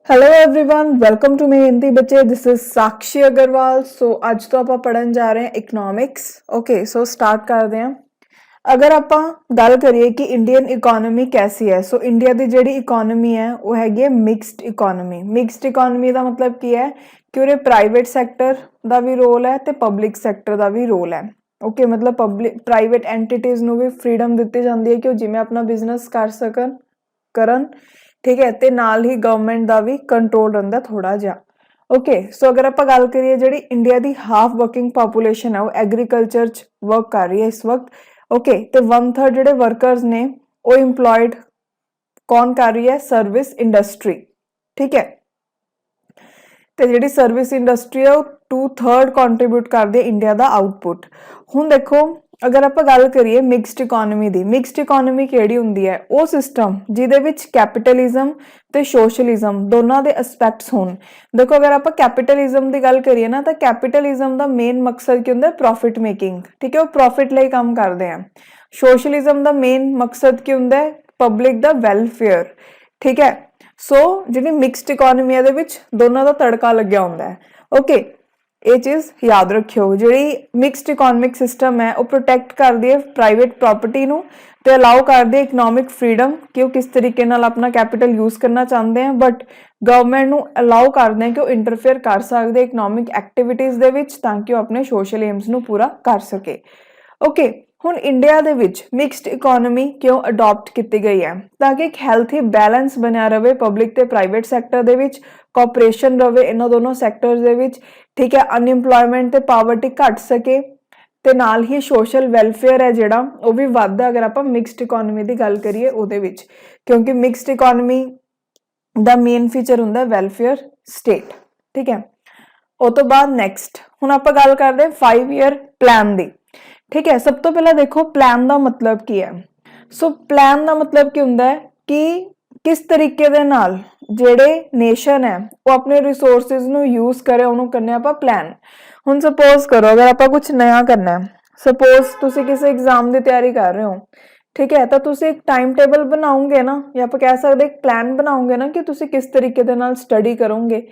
Hello everyone, welcome to मेरे हिंदी बच्चे। This is साक्षी अग्रवाल। सो ਅੱਜ ਤੋਂ ਆਪਾਂ ਪੜਨ ਜਾ ਰਹੇ ਹਾਂ ਇਕਨੋਮਿक्स। ओके, सो स्टार्ट ਕਰਦੇ ਹਾਂ। अगर ਆਪਾਂ ਗੱਲ ਕਰੀਏ ਕਿ ਇੰਡੀਅਨ ਇਕਨੋਮੀ ਕੈਸੀ ਹੈ, ਸੋ ਇੰਡੀਆ ਦੀ ਜਿਹੜੀ ਇਕਨੋਮੀ ਹੈ ਉਹ ਹੈਗੀ ਹੈ ਮਿਕਸਡ ਇਕਨੋਮੀ। ਮਿਕਸਡ ਇਕਨੋਮੀ ਦਾ ਮਤਲਬ ਕੀ ਹੈ ਕਿ ਉਹਦੇ ਪ੍ਰਾਈਵੇਟ ਸੈਕਟਰ ਦਾ ਵੀ ਰੋਲ ਹੈ ਤੇ ਪਬਲਿਕ ਸੈਕਟਰ ਦਾ ਵੀ ਰੋਲ ਹੈ। ਓਕੇ, ਮਤਲਬ ਪਬਲਿਕ ਪ੍ਰਾਈਵੇਟ ਐਂਟੀਟੀਜ਼ ਨੂੰ ਵੀ ਫਰੀडम ਦਿੱਤੀ ਜਾਂਦੀ ਹੈ ਕਿ ਉਹ ਜਿਵੇਂ ਆਪਣਾ ਬਿਜ਼ਨਸ ਕਰ ਸਕਣ ਕਰਨ, ठीक है। ते नाल ही गवर्नमेंट का भी कंट्रोल रहिंदा थोड़ा जिहा। ओके, सो अगर आप गल करिए जिहड़ी इंडिया की हाफ वर्किंग पॉपूलेशन है वो एग्रीकल्चर च वर्क कर रही है इस वक्त। ओके, तो 1/3 जिहड़े वर्कर्स ने वो इंप्लॉयड कौन कर रही है? Service industry. ठीक है, तो जिहड़ी सर्विस इंडस्ट्री है वो 2/3 कंट्रीब्यूट करदी है इंडिया का आउटपुट। हुण देखो, अगर आप गल करिए मिक्सड इकोनॉमी की, मिक्सड इकोनॉमी किहड़ी हुंदी है? वो सिस्टम जिहदे विच कैपिटलिज्म ते सोशलिज्म दोनों के एस्पैक्ट्स होण। देखो, अगर आप कैपिटलिज्म की गल करिए ना, तो कैपिटलिज्म का मेन मकसद की हुंदा है? Profit making. ठीक है, वो प्रॉफिट लई काम करते हैं। सोशलिज्म का मेन मकसद की हुंदा है? पब्लिक दा वेलफेयर। ठीक है, सो जिहड़ी मिक्सड इकोनॉमी है, इहदे विच दोनों का तड़का लग्या हुंदा है। ओके, ये चीज़ याद रखियो। जिहड़ी मिक्सड इकोनॉमिक सिस्टम है वो प्रोटैक्ट करदी है प्राइवेट प्रॉपर्टी नूं ते अलाउ करदी है इकनॉमिक फ्रीडम कि वो किस तरीके नाल अपना कैपिटल यूज़ करना चाहते हैं, बट गवर्नमेंट नूं अलाउ करदे हैं कि वो इंटरफेयर कर सकदे इकनॉमिक एक्टिविटीज़ दे विच ताकि वो अपने सोशल एम्स नूं पूरा कर सके। ओके, हुण इंडिया दे विच मिक्सड इकोनॉमी क्यों अडॉप्ट की गई है? ताकि एक हैल्थी बैलेंस बनिया रहे पब्लिक ते प्राइवेट सैक्टर दे विच, कोऑपरेशन रहे इन्हां दोनों सैक्टर्स दे विच। ठीक है, अनएम्प्लॉयमेंट ते पावर्टी घट सके ते नाल ही सोशल वेलफेयर है जिहड़ा वो भी वधदा अगर आप मिक्सड इकोनॉमी की गल करिए उहदे विच, क्योंकि मिक्सड इकोनॉमी दा मेन फीचर हुंदा वेलफेयर स्टेट। ठीक है, उस तो बाद नैक्सट हुण आपां गल करदे हां 5 ईयर प्लान दी। ठीक है, सब तो पहला देखो प्लान का मतलब की है। सो प्लान का मतलब की हुंदा है कि किस तरीके दे नाल जेड़े नेशन है वो अपने रिसोर्सिस नू यूज करे, उन्होंने करने आपां प्लान। हुण सपोज करो अगर आपां कुछ नया करना है, सपोज तुसी किसी एग्जाम की तैयारी कर रहे हो, ठीक है, तो तुसी एक टाइम टेबल बनाओगे ना, या आप कह सकते एक प्लान बनाओगे ना कि तुसी किस तरीके दे नाल स्टडी करोगे।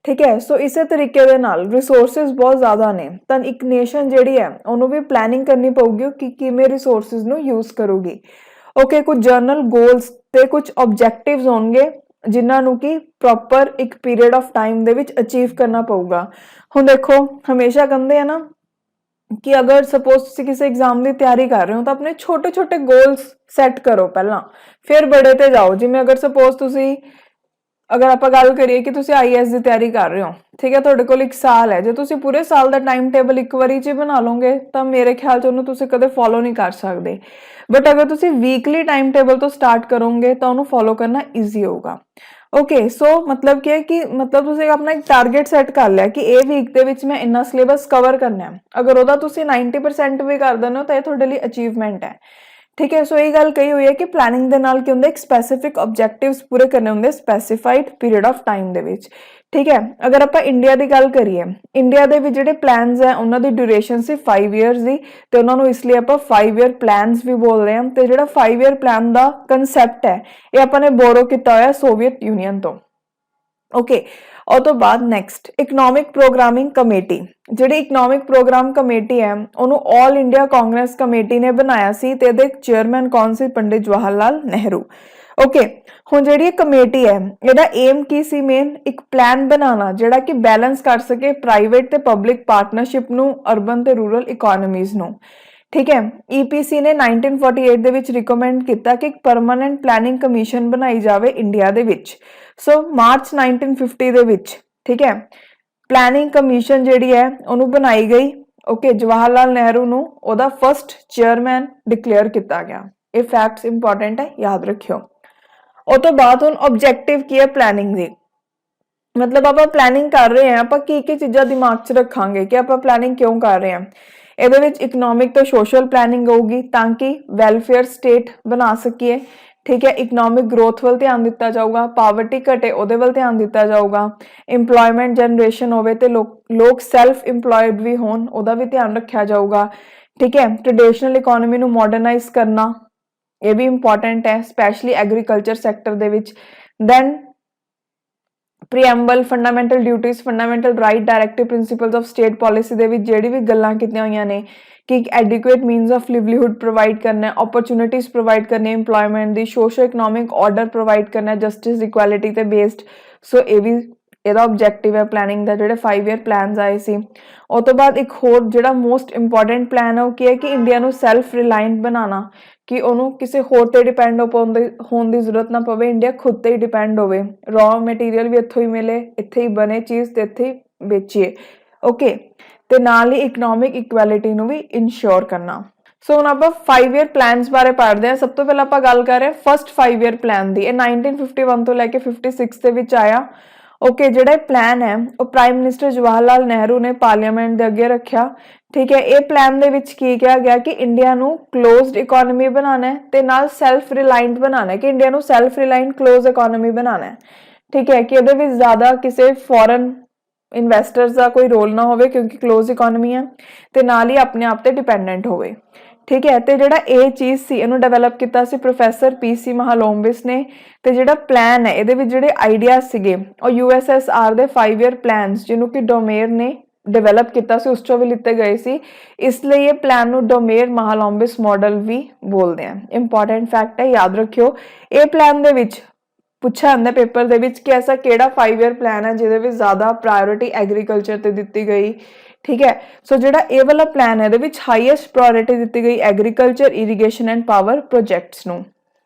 ठीक है, सो इस तरीके दे नाल रिसोर्सिस बहुत ज़्यादा ने, तो एक नेशन जिहड़ी है उन्होंने भी प्लानिंग करनी पऊगी कि किवें रिसोर्सिस नू यूज करूगी। ओके, कुछ जर्नल गोल्स ते कुछ ऑब्जेक्टिव्स होणगे जिन्हां नू कि प्रॉपर एक period of time they which achieve करना पऊगा। हुण देखो, हमेशा कहंदे हैं ना कि अगर सपोज तुसी किसी एग्जाम की तैयारी कर रहे हो तो अपने छोटे छोटे गोल्स सैट करो पहला, फिर बड़े ते जाओ। जिवें अगर सपोज तुसी अगर आप गल करिए कि तुसी IAS की तैयारी कर रहे हो, ठीक है, तुहाडे कोल 1 साल है, जो तुसी पूरे साल का टाइम टेबल एक बारी च बना लोगे तो मेरे ख्याल च उन्होंने तुसी कदे फॉलो नहीं कर सकते। बट अगर तुसी वीकली टाइम टेबल तो स्टार्ट करोगे तो उन्होंने फॉलो करना ईजी होगा। ओके, सो मतलब क्या है कि मतलब तुसी अपना एक टारगेट सैट कर लिया कि ए वीक दे विच मैं इन्ना सिलेबस कवर करना है। अगर उहदा तुसी 90% भी कर देना तो ये तुहाडे लई अचीवमेंट है। ठीक है, सो ये गल कही हुई है कि प्लानिंग दे नाल की हुंदा एक स्पैसिफिक ऑब्जेक्टिव्स पूरे करने हुंदे स्पैसिफाइड पीरियड ऑफ टाइम दे विच। ठीक है, अगर आप इंडिया की गल करिए, इंडिया के भी जिहड़े प्लान्स है उन्होंने ड्यूरेशन से 5 ईयर्स की, तो उन्होंने इसलिए आप 5 ईयर प्लान्स भी बोल रहे हैं। तो जो 5 ईयर प्लान का कंसैप्ट है ये आपने बोरो किया होया सोवियत यूनियन तो। ओके, और तो बाद नैक्सट इकनॉमिक प्रोग्रामिंग कमेटी। जिहड़ी इकनॉमिक प्रोग्राम कमेटी है उन्होंने ऑल इंडिया कांग्रेस कमेटी ने बनाया सी ते इहदे चेयरमैन कौन सी? पंडित जवाहर लाल नेहरू। ओके, हुण जिहड़ी कमेटी है इहदा एम की सी? मेन एक प्लान बनाना जिहड़ा कि बैलेंस कर सके प्राइवेट ते पब्लिक पार्टनरशिप नू, अर्बन ते रूरल इकोनॉमीज नू। ठीक है, EPC ने 1948 दे विच रिकमेंड किया कि एक परमानेंट प्लानिंग कमीशन बनाई जाए इंडिया दे विच। सो मार्च 1950 दे विच, ठीक है, प्लानिंग कमीशन जिहड़ी है उन्होंने बनाई गई। ओके, जवाहर लाल नेहरू नू ओदा फर्स्ट चेयरमैन डिक्लेयर किया गया। ये फैक्ट्स इंपॉर्टेंट है, याद रखियो। और तो बाद हुण ऑब्जेक्टिव की है प्लानिंग दी, मतलब आप प्लानिंग कर रहे हैं, आप की चीज़ां दिमाग च रखांगे कि आप प्लानिंग क्यों कर रहे हैं। ਇਹਦੇ ਵਿੱਚ इकनॉमिक तो सोशल प्लानिंग होगी ताकि वेलफेयर स्टेट बना सकीए। ठीक है, इकनॉमिक ग्रोथ वाल ध्यान दिता जाऊगा, पावर्टी घटे ਉਹਦੇ ਵੱਲ ध्यान दिता जाऊगा, इंप्लॉयमेंट जनरेशन होवे ते लोग सैल्फ इंप्लॉयड भी होण ਉਹਦਾ भी ध्यान रखा जाऊगा। ठीक है, ट्रेडिशनल इकोनॉमी ਨੂੰ मॉडर्नाइज करना ये भी इंपॉर्टेंट है, स्पैशली एग्रीकल्चर सैक्टर ਦੇ ਵਿੱਚ। Then preamble, fundamental duties, fundamental right, directive principles of state policy ਦੇ ਵਿੱਚ ਜਿਹੜੀ ਵੀ ਗੱਲਾਂ ਕੀਤੀਆਂ ਹੋਈਆਂ ਨੇ ਕਿ ਇੱਕ ਐਡਿਕੁਏਟ ਮੀਨਸ ਆਫ ਲਿਵਲੀਹੁੱਡ ਪ੍ਰੋਵਾਈਡ ਕਰਨਾ, ਓਪਰਚੁਨਿਟੀਜ਼ ਪ੍ਰੋਵਾਈਡ ਕਰਨੀ, ਇੰਪਲੋਇਮੈਂਟ ਦੀ, ਸੋਸ਼ੋ ਇਕਨੋਮਿਕ ਆਰਡਰ ਪ੍ਰੋਵਾਈਡ ਕਰਨਾ, ਜਸਟਿਸ, ਇਕੁਐਲਿਟੀ ਤੇ ਬੇਸਡ। ਸੋ ਇਹ ਵੀ ਇਹਦਾ ਆਬਜੈਕਟਿਵ ਹੈ ਪਲੈਨਿੰਗ ਦਾ, ਜਿਹੜੇ 5 ਈਅਰ ਪਲਾਨਸ ਆਏ ਸੀ। ਉਹ ਤੋਂ ਬਾਅਦ ਇੱਕ ਹੋਰ ਜਿਹੜਾ ਮੋਸਟ ਇੰਪੋਰਟੈਂਟ ਪਲਾਨ ਹੈ ਉਹ ਕੀ ਹੈ ਕਿ ਇੰਡੀਆ ਨੂੰ ਸੈਲਫ ਰਿਲਾਇੰਟ ਬਣਾਉਣਾ, ਕਿ ਉਹਨੂੰ ਕਿਸੇ ਹੋਰ ਤੇ ਡਿਪੈਂਡ ਹੋਣ ਦੀ ਜ਼ਰੂਰਤ ਨਾ ਪਵੇ, ਇੰਡੀਆ ਖੁਦ ਤੇ ਹੀ ਡਿਪੈਂਡ ਹੋਵੇ, ਰॉ ਮਟੀਰੀਅਲ ਵੀ ਇੱਥੋਂ ਹੀ ਮਿਲੇ, ਇੱਥੇ ਹੀ ਬਣੇ ਚੀਜ਼ ਤੇ ਇੱਥੇ ਹੀ ਵੇਚੀਏ। ਓਕੇ, ਤੇ ਨਾਲ ਹੀ ਇਕਨੋਮਿਕ ਇਕੁਐਲਿਟੀ ਨੂੰ ਵੀ ਇਨਸ਼ੋਰ ਕਰਨਾ। ਸੋ ਹੁਣ ਆਪਾਂ 5 ਈਅਰ ਪਲਾਨਸ ਬਾਰੇ ਪੜ੍ਹਦੇ ਹਾਂ। ਸਭ ਤੋਂ ਪਹਿਲਾਂ ਆਪਾਂ ਗੱਲ ਕਰ ਰਹੇ ਹਾਂ ਫਸਟ 5 ਈਅਰ ਪਲਾਨ ਦੀ। ਇਹ 1951 ਤੋਂ ਲੈ ਕੇ 56 ਦੇ ਵਿੱਚ ਆਇਆ। ਓਕੇ, ਜਿਹੜਾ ਪਲਾਨ ਹੈ ਉਹ ਪ੍ਰਾਈਮ ਮਿਨਿਸਟਰ ਜਵਾਹਰ ਲਾਲ ਨਹਿਰੂ ਨੇ ਪਾਰਲੀਮੈਂਟ ਦੇ ਅੱਗੇ ਰੱਖਿਆ। ਠੀਕ ਹੈ, ਇਹ ਪਲਾਨ ਦੇ ਵਿੱਚ ਕੀ ਕਿਹਾ ਗਿਆ ਕਿ ਇੰਡੀਆ ਨੂੰ ਕਲੋਜ਼ਡ ਇਕਨੋਮੀ ਬਣਾਉਣਾ ਹੈ ਤੇ ਨਾਲ ਸੈਲਫ ਰਿਲਾਇੰਟ ਬਣਾਉਣਾ ਹੈ, ਕਿ ਇੰਡੀਆ ਨੂੰ ਸੈਲਫ ਰਿਲਾਇੰਟ ਕਲੋਜ਼ ਇਕਨੋਮੀ ਬਣਾਉਣਾ ਹੈ। ਠੀਕ ਹੈ, ਕਿ ਇਹਦੇ ਵਿੱਚ ਜ਼ਿਆਦਾ ਕਿਸੇ ਫੋਰਨ ਇਨਵੈਸਟਰਸ ਦਾ ਕੋਈ ਰੋਲ ਨਾ ਹੋਵੇ ਕਿਉਂਕਿ ਕਲੋਜ਼ ਇਕਨੋਮੀ ਹੈ, ਤੇ ਨਾਲ ਹੀ ਆਪਣੇ ਆਪ ਤੇ ਡਿਪੈਂਡੈਂਟ ਹੋਵੇ। ਠੀਕ ਹੈ, ਤੇ ਜਿਹੜਾ ਇਹ ਚੀਜ਼ ਸੀ ਇਹਨੂੰ ਡਿਵੈਲਪ ਕੀਤਾ ਸੀ ਪ੍ਰੋਫੈਸਰ PC ਮਹਾਲੋਂਬਿਸ ਨੇ। ਤੇ ਜਿਹੜਾ ਪਲਾਨ ਹੈ ਇਹਦੇ ਵਿੱਚ ਜਿਹੜੇ ਆਈਡੀਆਜ਼ ਸੀਗੇ ਉਹ USSR ਦੇ 5 ਈਅਰ ਪਲਾਨਸ ਜਿਹਨੂੰ ਕਿ ਡੋਮੇਰ ਨੇ ਡਿਵੈਲਪ ਕੀਤਾ ਸੀ ਉਸ ਚੋਂ ਵੀ ਲਿੱਤੇ ਗਏ ਸੀ। ਇਸ ਲਈ ਇਹ ਪਲਾਨ ਨੂੰ ਡੋਮੇਰ ਮਹਾਲੋਂਬਿਸ ਮਾਡਲ ਵੀ ਬੋਲਦੇ ਆ। ਇੰਪੋਰਟੈਂਟ ਫੈਕਟ ਹੈ, ਯਾਦ ਰੱਖਿਓ। ਇਹ ਪਲਾਨ ਦੇ ਵਿੱਚ ਪੁੱਛਿਆ ਜਾਂਦਾ ਪੇਪਰ ਦੇ ਵਿੱਚ ਕਿ ਐਸਾ ਕਿਹੜਾ 5 ਈਅਰ ਪਲਾਨ ਹੈ ਜਿਹਦੇ ਵਿੱਚ ਜ਼ਿਆਦਾ ਪ੍ਰਾਇੋਰਟੀ ਐਗਰੀਕਲਚਰ ਤੇ ਦਿੱਤੀ ਗਈ। ਠੀਕ ਹੈ, ਸੋ ਜਿਹੜਾ ਇਹ ਵਾਲਾ ਪਲਾਨ ਹੈ ਇਹਦੇ ਵਿੱਚ ਹਾਈਐਸਟ ਪ੍ਰਾਇੋਰਟੀ ਦਿੱਤੀ ਗਈ agriculture, irrigation and power projects ਨੂੰ।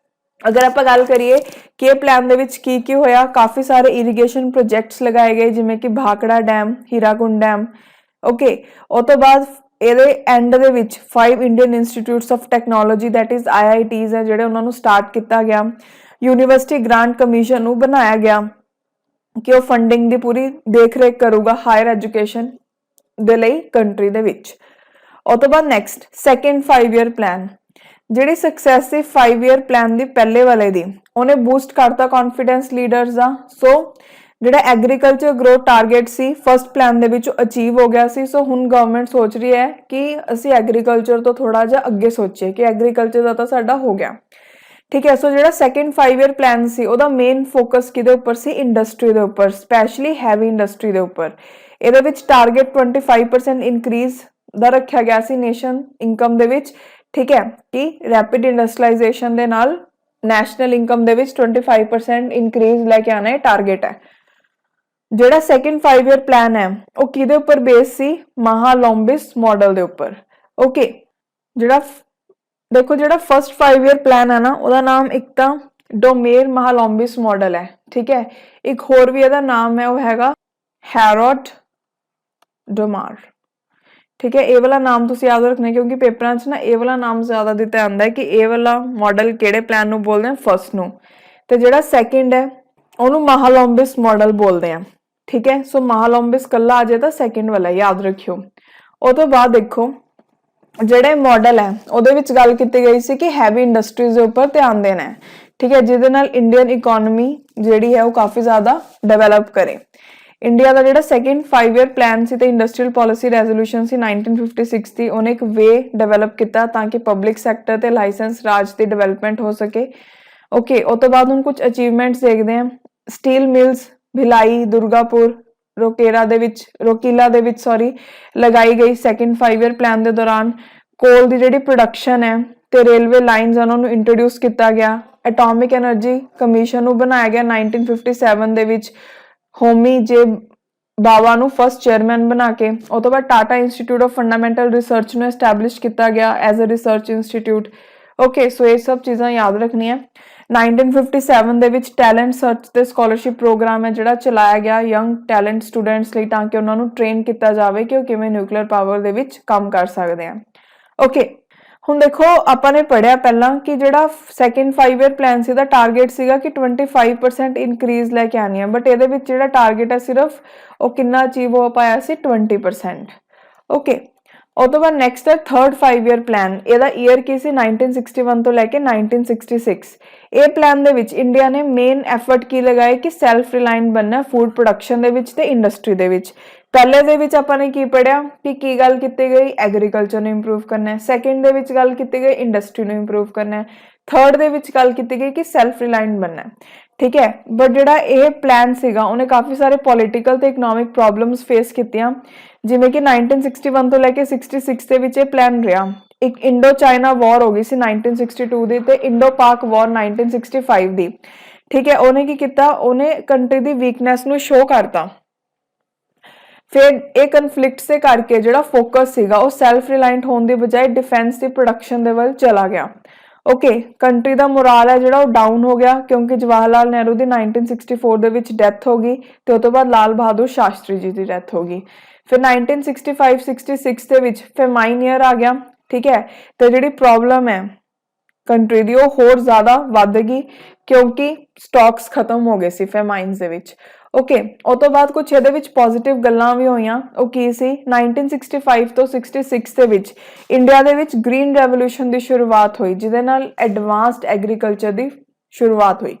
ਅਗਰ ਆਪਾਂ ਗੱਲ ਕਰੀਏ ਕਿ ਇਹ ਪਲਾਨ ਦੇ ਵਿੱਚ ਕੀ ਹੋਇਆ, ਕਾਫੀ ਸਾਰੇ ਇਰੀਗੇਸ਼ਨ ਪ੍ਰੋਜੈਕਟਸ ਲਗਾਏ ਗਏ ਜਿਵੇਂ ਕਿ ਭਾਖੜਾ ਡੈਮ, ਹੀਰਾਕੁੰਡ ਡੈਮ। ਓਕੇ, ਉਹ ਤੋਂ ਬਾਅਦ ਇਹਦੇ ਐਂਡ ਦੇ ਵਿੱਚ 5 Indian institutes of technology that is IITs ਹੈ ਜਿਹੜੇ ਉਹਨਾਂ ਨੂੰ ਸਟਾਰਟ ਕੀਤਾ ਗਿਆ। ਯੂਨੀਵਰਸਿਟੀ ਗ੍ਰਾਂਟ ਕਮਿਸ਼ਨ ਨੂੰ ਬਣਾਇਆ ਗਿਆ ਕਿ ਉਹ ਫੰਡਿੰਗ ਦੀ ਪੂਰੀ ਦੇਖ ਰੇਖ ਕਰੂਗਾ ਹਾਇਰ ਐਜੂਕੇਸ਼ਨ ਦੇ ਲਈ ਕੰਟਰੀ ਦੇ ਵਿੱਚ। ਉਹ ਤੋਂ ਬਾਅਦ ਨੈਕਸਟ ਸੈਕੰਡ 5 ਈਅਰ ਪਲਾਨ, ਜਿਹੜੀ ਸਕਸੈਸਿਵ 5 ਈਅਰ ਪਲਾਨ ਦੀ ਪਹਿਲੇ ਵਾਲੇ ਦੀ ਉਹਨੇ ਬੂਸਟ ਕਰਤਾ ਕੌਨਫੀਡੈਂਸ ਲੀਡਰਸ ਦਾ। ਸੋ ਜਿਹੜਾ ਐਗਰੀਕਲਚਰ ਗਰੋਥ ਟਾਰਗੇਟ ਸੀ ਫਸਟ ਪਲਾਨ ਦੇ ਵਿੱਚ ਅਚੀਵ ਹੋ ਗਿਆ ਸੀ। ਸੋ ਹੁਣ ਗਵਰਨਮੈਂਟ ਸੋਚ ਰਹੀ ਹੈ ਕਿ ਅਸੀਂ ਐਗਰੀਕਲਚਰ ਤੋਂ ਥੋੜਾ ਜਿਹਾ ਅੱਗੇ ਸੋਚੀਏ ਕਿ ਐਗਰੀਕਲਚਰ ਦਾ ਤਾਂ ਸਾਡਾ ਹੋ ਗਿਆ। ਠੀਕ ਹੈ, ਸੋ ਜਿਹੜਾ ਸੈਕੰਡ 5 ਈਅਰ ਪਲਾਨ ਸੀ ਉਹਦਾ ਮੇਨ ਫੋਕਸ ਕਿਹਦੇ ਉੱਪਰ ਸੀ, ਇੰਡਸਟਰੀ ਦੇ ਉੱਪਰ, ਸਪੈਸ਼ਲੀ ਹੈਵੀ ਇੰਡਸਟਰੀ ਦੇ ਉੱਪਰ। ਇਹਦੇ ਵਿੱਚ ਟਾਰਗੇਟ 25% ਇਨਕਰੀਜ਼ ਦਾ ਰੱਖਿਆ ਗਿਆ ਸੀ ਨੇਸ਼ਨ ਇਨਕਮ ਦੇ ਵਿੱਚ। ਠੀਕ ਹੈ, ਕਿ ਰੈਪਿਡ ਇੰਡਸਟਰੀਲਾਈਜੇਸ਼ਨ ਦੇ ਨਾਲ ਨੈਸ਼ਨਲ ਇਨਕਮ ਦੇ ਵਿੱਚ 25% ਇਨਕਰੀਜ਼ ਲੈ ਕੇ ਆਣਾ ਇਹ ਟਾਰਗੇਟ ਹੈ। ਜਿਹੜਾ ਸੈਕੰਡ 5 ਈਅਰ ਪਲਾਨ ਹੈ ਉਹ ਕਿਹਦੇ ਉੱਪਰ ਬੇਸ ਸੀ, ਮਹਾਲੋਂਬਿਸ ਮਾਡਲ ਦੇ ਉੱਪਰ। ਓਕੇ, ਜਿਹੜਾ ਦੇਖੋ ਜਿਹੜਾ ਫਸਟ 5 ਈਅਰ ਪਲਾਨ ਹੈ ਨਾ ਉਹਦਾ ਨਾਮ ਇੱਕ ਤਾਂ ਡੋਮੇਰ ਮਹਾਲੋਂਬਿਸ ਮਾਡਲ ਹੈ। ਠੀਕ ਹੈ, ਇੱਕ ਹੋਰ ਵੀ ਇਹਦਾ ਨਾਮ ਹੈ ਉਹ ਹੈਗਾ ਹੈਰੋਡ ਡੋਮਾਰ। ਠੀਕ ਹੈ, ਇਹ ਵਾਲਾ ਨਾਮ ਤੁਸੀਂ ਯਾਦ ਰੱਖਣਾ ਕਿਉਂਕਿ ਪੇਪਰਾਂ 'ਚ ਨਾ ਇਹ ਵਾਲਾ ਨਾਮ ਜ਼ਿਆਦਾ ਦਿੱਤਾ ਜਾਂਦਾ ਹੈ ਕਿ ਇਹ ਵਾਲਾ ਮਾਡਲ ਕਿਹੜੇ ਪਲਾਨ ਨੂੰ ਬੋਲਦੇ ਆ, ਫਸਟ ਨੂੰ, ਤੇ ਜਿਹੜਾ ਸੈਕਿੰਡ ਹੈ ਉਹਨੂੰ ਮਹਾਲੋਂਬਿਸ ਮਾਡਲ ਬੋਲਦੇ ਆ। ਠੀਕ ਹੈ, ਸੋ ਮਹਾਲੋਂਬਿਸ ਕੱਲਾ ਆ ਜਾਏ ਤਾਂ ਸੈਕਿੰਡ ਵਾਲਾ ਯਾਦ ਰੱਖਿਓ। ਉਹ ਤੋਂ ਬਾਅਦ ਦੇਖੋ ਜਿਹੜੇ ਮਾਡਲ ਹੈ ਉਹਦੇ ਵਿੱਚ ਗੱਲ ਕੀਤੀ ਗਈ ਸੀ ਕਿ ਹੈਵੀ ਇੰਡਸਟਰੀਜ਼ ਦੇ ਉੱਪਰ ਧਿਆਨ ਦੇਣਾ ਹੈ। ਠੀਕ ਹੈ, ਜਿਹਦੇ ਨਾਲ ਇੰਡੀਅਨ ਇਕਨੋਮੀ ਜਿਹੜੀ ਹੈ ਉਹ ਕਾਫੀ ਜ਼ਿਆਦਾ ਡਿਵੈਲਪ ਕਰੇ। ਇੰਡੀਆ ਦਾ ਜਿਹੜਾ ਸੈਕੰਡ 5 ਈਅਰ ਪਲਾਨ ਸੀ ਤੇ ਇੰਡਸਟਰੀਅਲ ਪਾਲਿਸੀ ਰੈਜ਼ੋਲੂਸ਼ਨ ਸੀ 1956 ਦੀ, ਉਹਨੇ ਇੱਕ ਵੇ ਡਿਵੈਲਪ ਕੀਤਾ ਤਾਂ ਕਿ ਪਬਲਿਕ ਸੈਕਟਰ ਤੇ ਲਾਇਸੈਂਸ ਰਾਜ ਦੀ ਡਿਵੈਲਪਮੈਂਟ ਹੋ ਸਕੇ। ਓਕੇ, ਉਹ ਤੋਂ ਬਾਅਦ ਹੁਣ ਕੁਝ ਅਚੀਵਮੈਂਟਸ ਦੇਖਦੇ ਹਾਂ। ਸਟੀਲ ਮਿਲਸ ਭਿਲਾਈ, ਦੁਰਗਾਪੁਰ, ਰੋਕੀਲਾ ਦੇ ਵਿੱਚ ਲਗਾਈ ਗਈ ਸੈਕੰਡ 5 ਈਅਰ ਪਲਾਨ ਦੇ ਦੌਰਾਨ। ਕੋਲ ਦੀ ਜਿਹੜੀ ਪ੍ਰੋਡਕਸ਼ਨ ਹੈ ਤੇ ਰੇਲਵੇ ਲਾਈਨਸ ਉਹਨਾਂ ਨੂੰ ਇੰਟਰੋਡਿਊਸ ਕੀਤਾ ਗਿਆ। ਐਟੋਮਿਕ ਐਨਰਜੀ ਕਮਿਸ਼ਨ ਨੂੰ ਬਣਾਇਆ ਗਿਆ 1957 ਦੇ ਵਿੱਚ ਹੋਮੀ ਜੇ ਬਾਵਾ ਨੂੰ ਫਸਟ ਚੇਅਰਮੈਨ ਬਣਾ ਕੇ। ਉਹ ਤੋਂ ਬਾਅਦ Tata institute of fundamental research ਨੂੰ ਐਸਟੈਬਲਿਸ਼ ਕੀਤਾ ਗਿਆ as a research institute. Okay, so ਇਹ ਸਭ ਚੀਜ਼ਾਂ ਯਾਦ ਰੱਖਣੀਆਂ। 1957 ਦੇ ਵਿੱਚ ਟੈਲੈਂਟ ਸਰਚ ਤੇ ਸਕਾਲਰਸ਼ਿਪ ਪ੍ਰੋਗਰਾਮ ਹੈ ਜਿਹੜਾ ਚਲਾਇਆ ਗਿਆ ਯੰਗ ਟੈਲੈਂਟ ਸਟੂਡੈਂਟਸ ਲਈ ਤਾਂ ਕਿ ਉਹਨਾਂ ਨੂੰ ਟ੍ਰੇਨ ਕੀਤਾ ਜਾਵੇ ਕਿ ਉਹ ਕਿਵੇਂ ਨਿਊਕਲੀਅਰ ਪਾਵਰ ਦੇ ਵਿੱਚ ਕੰਮ ਕਰ ਸਕਦੇ ਆ। ਓਕੇ, ਹੁਣ ਦੇਖੋ ਆਪਾਂ ਨੇ ਪੜਿਆ ਪਹਿਲਾਂ ਕਿ ਜਿਹੜਾ ਸੈਕੰਡ 5 ਈਅਰ ਪਲਾਨ ਸੀ ਦਾ ਟਾਰਗੇਟ ਸੀਗਾ ਕਿ 25% ਇਨਕਰੀਜ਼ ਲੈ ਕੇ ਆਣੀ ਹੈ, ਬਟ ਇਹਦੇ ਵਿੱਚ ਜਿਹੜਾ ਟਾਰਗੇਟ ਹੈ ਸਿਰਫ ਉਹ ਕਿੰਨਾ ਅਚੀਵ ਹੋ ਪਾਇਆ ਸੀ, 20%। ਓਕੇ, ਉਹ ਤੋਂ ਬਾਅਦ ਨੈਕਸਟ ਹੈ ਥਰਡ 5 ਈਅਰ ਪਲਾਨ। ਇਹਦਾ ਈਅਰ ਕੀ ਸੀ, 1961 ਤੋਂ ਲੈ ਕੇ 1966। ਇਹ ਪਲਾਨ ਦੇ ਵਿੱਚ ਇੰਡੀਆ ਨੇ ਮੇਨ ਐਫਰਟ ਕੀ ਲਗਾਏ ਕਿ ਸੈਲਫ ਰਿਲਾਇੰਟ ਬਣਨਾ ਫੂਡ ਪ੍ਰੋਡਕਸ਼ਨ ਦੇ ਵਿੱਚ ਤੇ ਇੰਡਸਟਰੀ ਦੇ ਵਿੱਚ। ਪਹਿਲੇ ਦੇ ਵਿੱਚ ਆਪਾਂ ਨੇ ਕੀ ਪੜਿਆ ਕਿ ਕੀ ਗੱਲ ਕੀਤੀ ਗਈ, ਐਗਰੀਕਲਚਰ ਨੂੰ ਇੰਪਰੂਵ ਕਰਨਾ ਹੈ। ਸੈਕਿੰਡ ਦੇ ਵਿੱਚ ਗੱਲ ਕੀਤੀ ਗਈ ਇੰਡਸਟਰੀ ਨੂੰ ਇੰਪਰੂਵ ਕਰਨਾ ਹੈ। ਥਰਡ ਦੇ ਵਿੱਚ ਗੱਲ ਕੀਤੀ ਗਈ ਕਿ ਸੈਲਫ ਰਿਲਾਇੰਟ ਬਣਨਾ ਹੈ। ठीक है। बट ਜਿਹੜਾ ਇਹ ਪਲਾਨ ਸੀਗਾ ਉਹਨੇ ਕਾਫੀ ਸਾਰੇ ਪੋਲੀਟੀਕਲ ਤੇ ਇਕਨੋਮਿਕ ਪ੍ਰੋਬਲਮਸ ਫੇਸ ਕੀਤੀਆਂ, ਜਿਵੇਂ ਕਿ 1961 ਤੋਂ ਲੈ ਕੇ 66 ਦੇ ਵਿੱਚ ਇਹ ਪਲਾਨ ਰਿਹਾ। ਇੱਕ ਇੰਡੋ ਚਾਈਨਾ ਵਾਰ ਹੋ ਗਈ ਸੀ 1962 ਦੀ ਤੇ ਇੰਡੋ ਪਾਕ ਵਾਰ 1965 ਦੀ। ਠੀਕ ਹੈ, ਉਹਨੇ ਕੀ ਕੀਤਾ, ਉਹਨੇ ਕੰਟਰੀ ਦੀ ਵੀਕਨੈਸ ਨੂੰ ਸ਼ੋ ਕਰਤਾ। ਫਿਰ ਇਹ ਕਨਫਲਿਕਟਸ ਦੇ ਕਰਕੇ ਜਿਹੜਾ ਫੋਕਸ ਸੀਗਾ ਉਹ ਸੈਲਫ ਰਿਲਾਇੰਟ ਹੋਣ ਦੀ ਬਜਾਏ ਡਿਫੈਂਸ ਦੀ ਪ੍ਰੋਡਕਸ਼ਨ ਦੇ ਵੱਲ ਚਲਾ ਗਿਆ। ਓਕੇ, ਕੰਟਰੀ ਦਾ ਮੋਰਲ ਹੈ ਜਿਹੜਾ ਉਹ ਡਾਊਨ ਹੋ ਗਿਆ, ਕਿਉਂਕਿ ਜਵਾਹਰ ਲਾਲ ਨਹਿਰੂ ਦੀ 1964 ਦੇ ਵਿੱਚ ਡੈਥ ਹੋ ਗਈ ਤੇ ਉਸ ਤੋਂ ਬਾਅਦ ਲਾਲ ਬਹਾਦੁਰ ਸ਼ਾਸਤਰੀ ਜੀ ਦੀ ਡੈਥ ਹੋ ਗਈ। ਫਿਰ 1965-66 ਦੇ ਵਿੱਚ ਫੇਮਾਈਨ ਈਅਰ ਆ ਗਿਆ। ਠੀਕ ਹੈ, ਤੇ ਜਿਹੜੀ ਪ੍ਰੋਬਲਮ ਹੈ ਕੰਟਰੀ ਦੀ ਉਹ ਹੋਰ ਜ਼ਿਆਦਾ ਵੱਧ ਗਈ ਕਿਉਂਕਿ ਸਟਾਕਸ ਖਤਮ ਹੋ ਗਏ ਸੀ ਫੇਮਾਈਨਸ ਦੇ ਵਿੱਚ। ਓਕੇ, ਉਸ ਤੋਂ ਬਾਅਦ ਕੁਝ ਇਹਦੇ ਵਿੱਚ ਪੋਜ਼ਿਟਿਵ ਗੱਲਾਂ ਵੀ ਹੋਈਆਂ। ਉਹ ਕੀ ਸੀ, 1965 ਤੋਂ 66 ਦੇ ਵਿੱਚ ਇੰਡੀਆ ਦੇ ਵਿੱਚ ਗ੍ਰੀਨ ਰੈਵੋਲੂਸ਼ਨ ਦੀ ਸ਼ੁਰੂਆਤ ਹੋਈ, ਜਿਹਦੇ ਨਾਲ ਐਡਵਾਂਸਡ ਐਗਰੀਕਲਚਰ ਦੀ ਸ਼ੁਰੂਆਤ ਹੋਈ।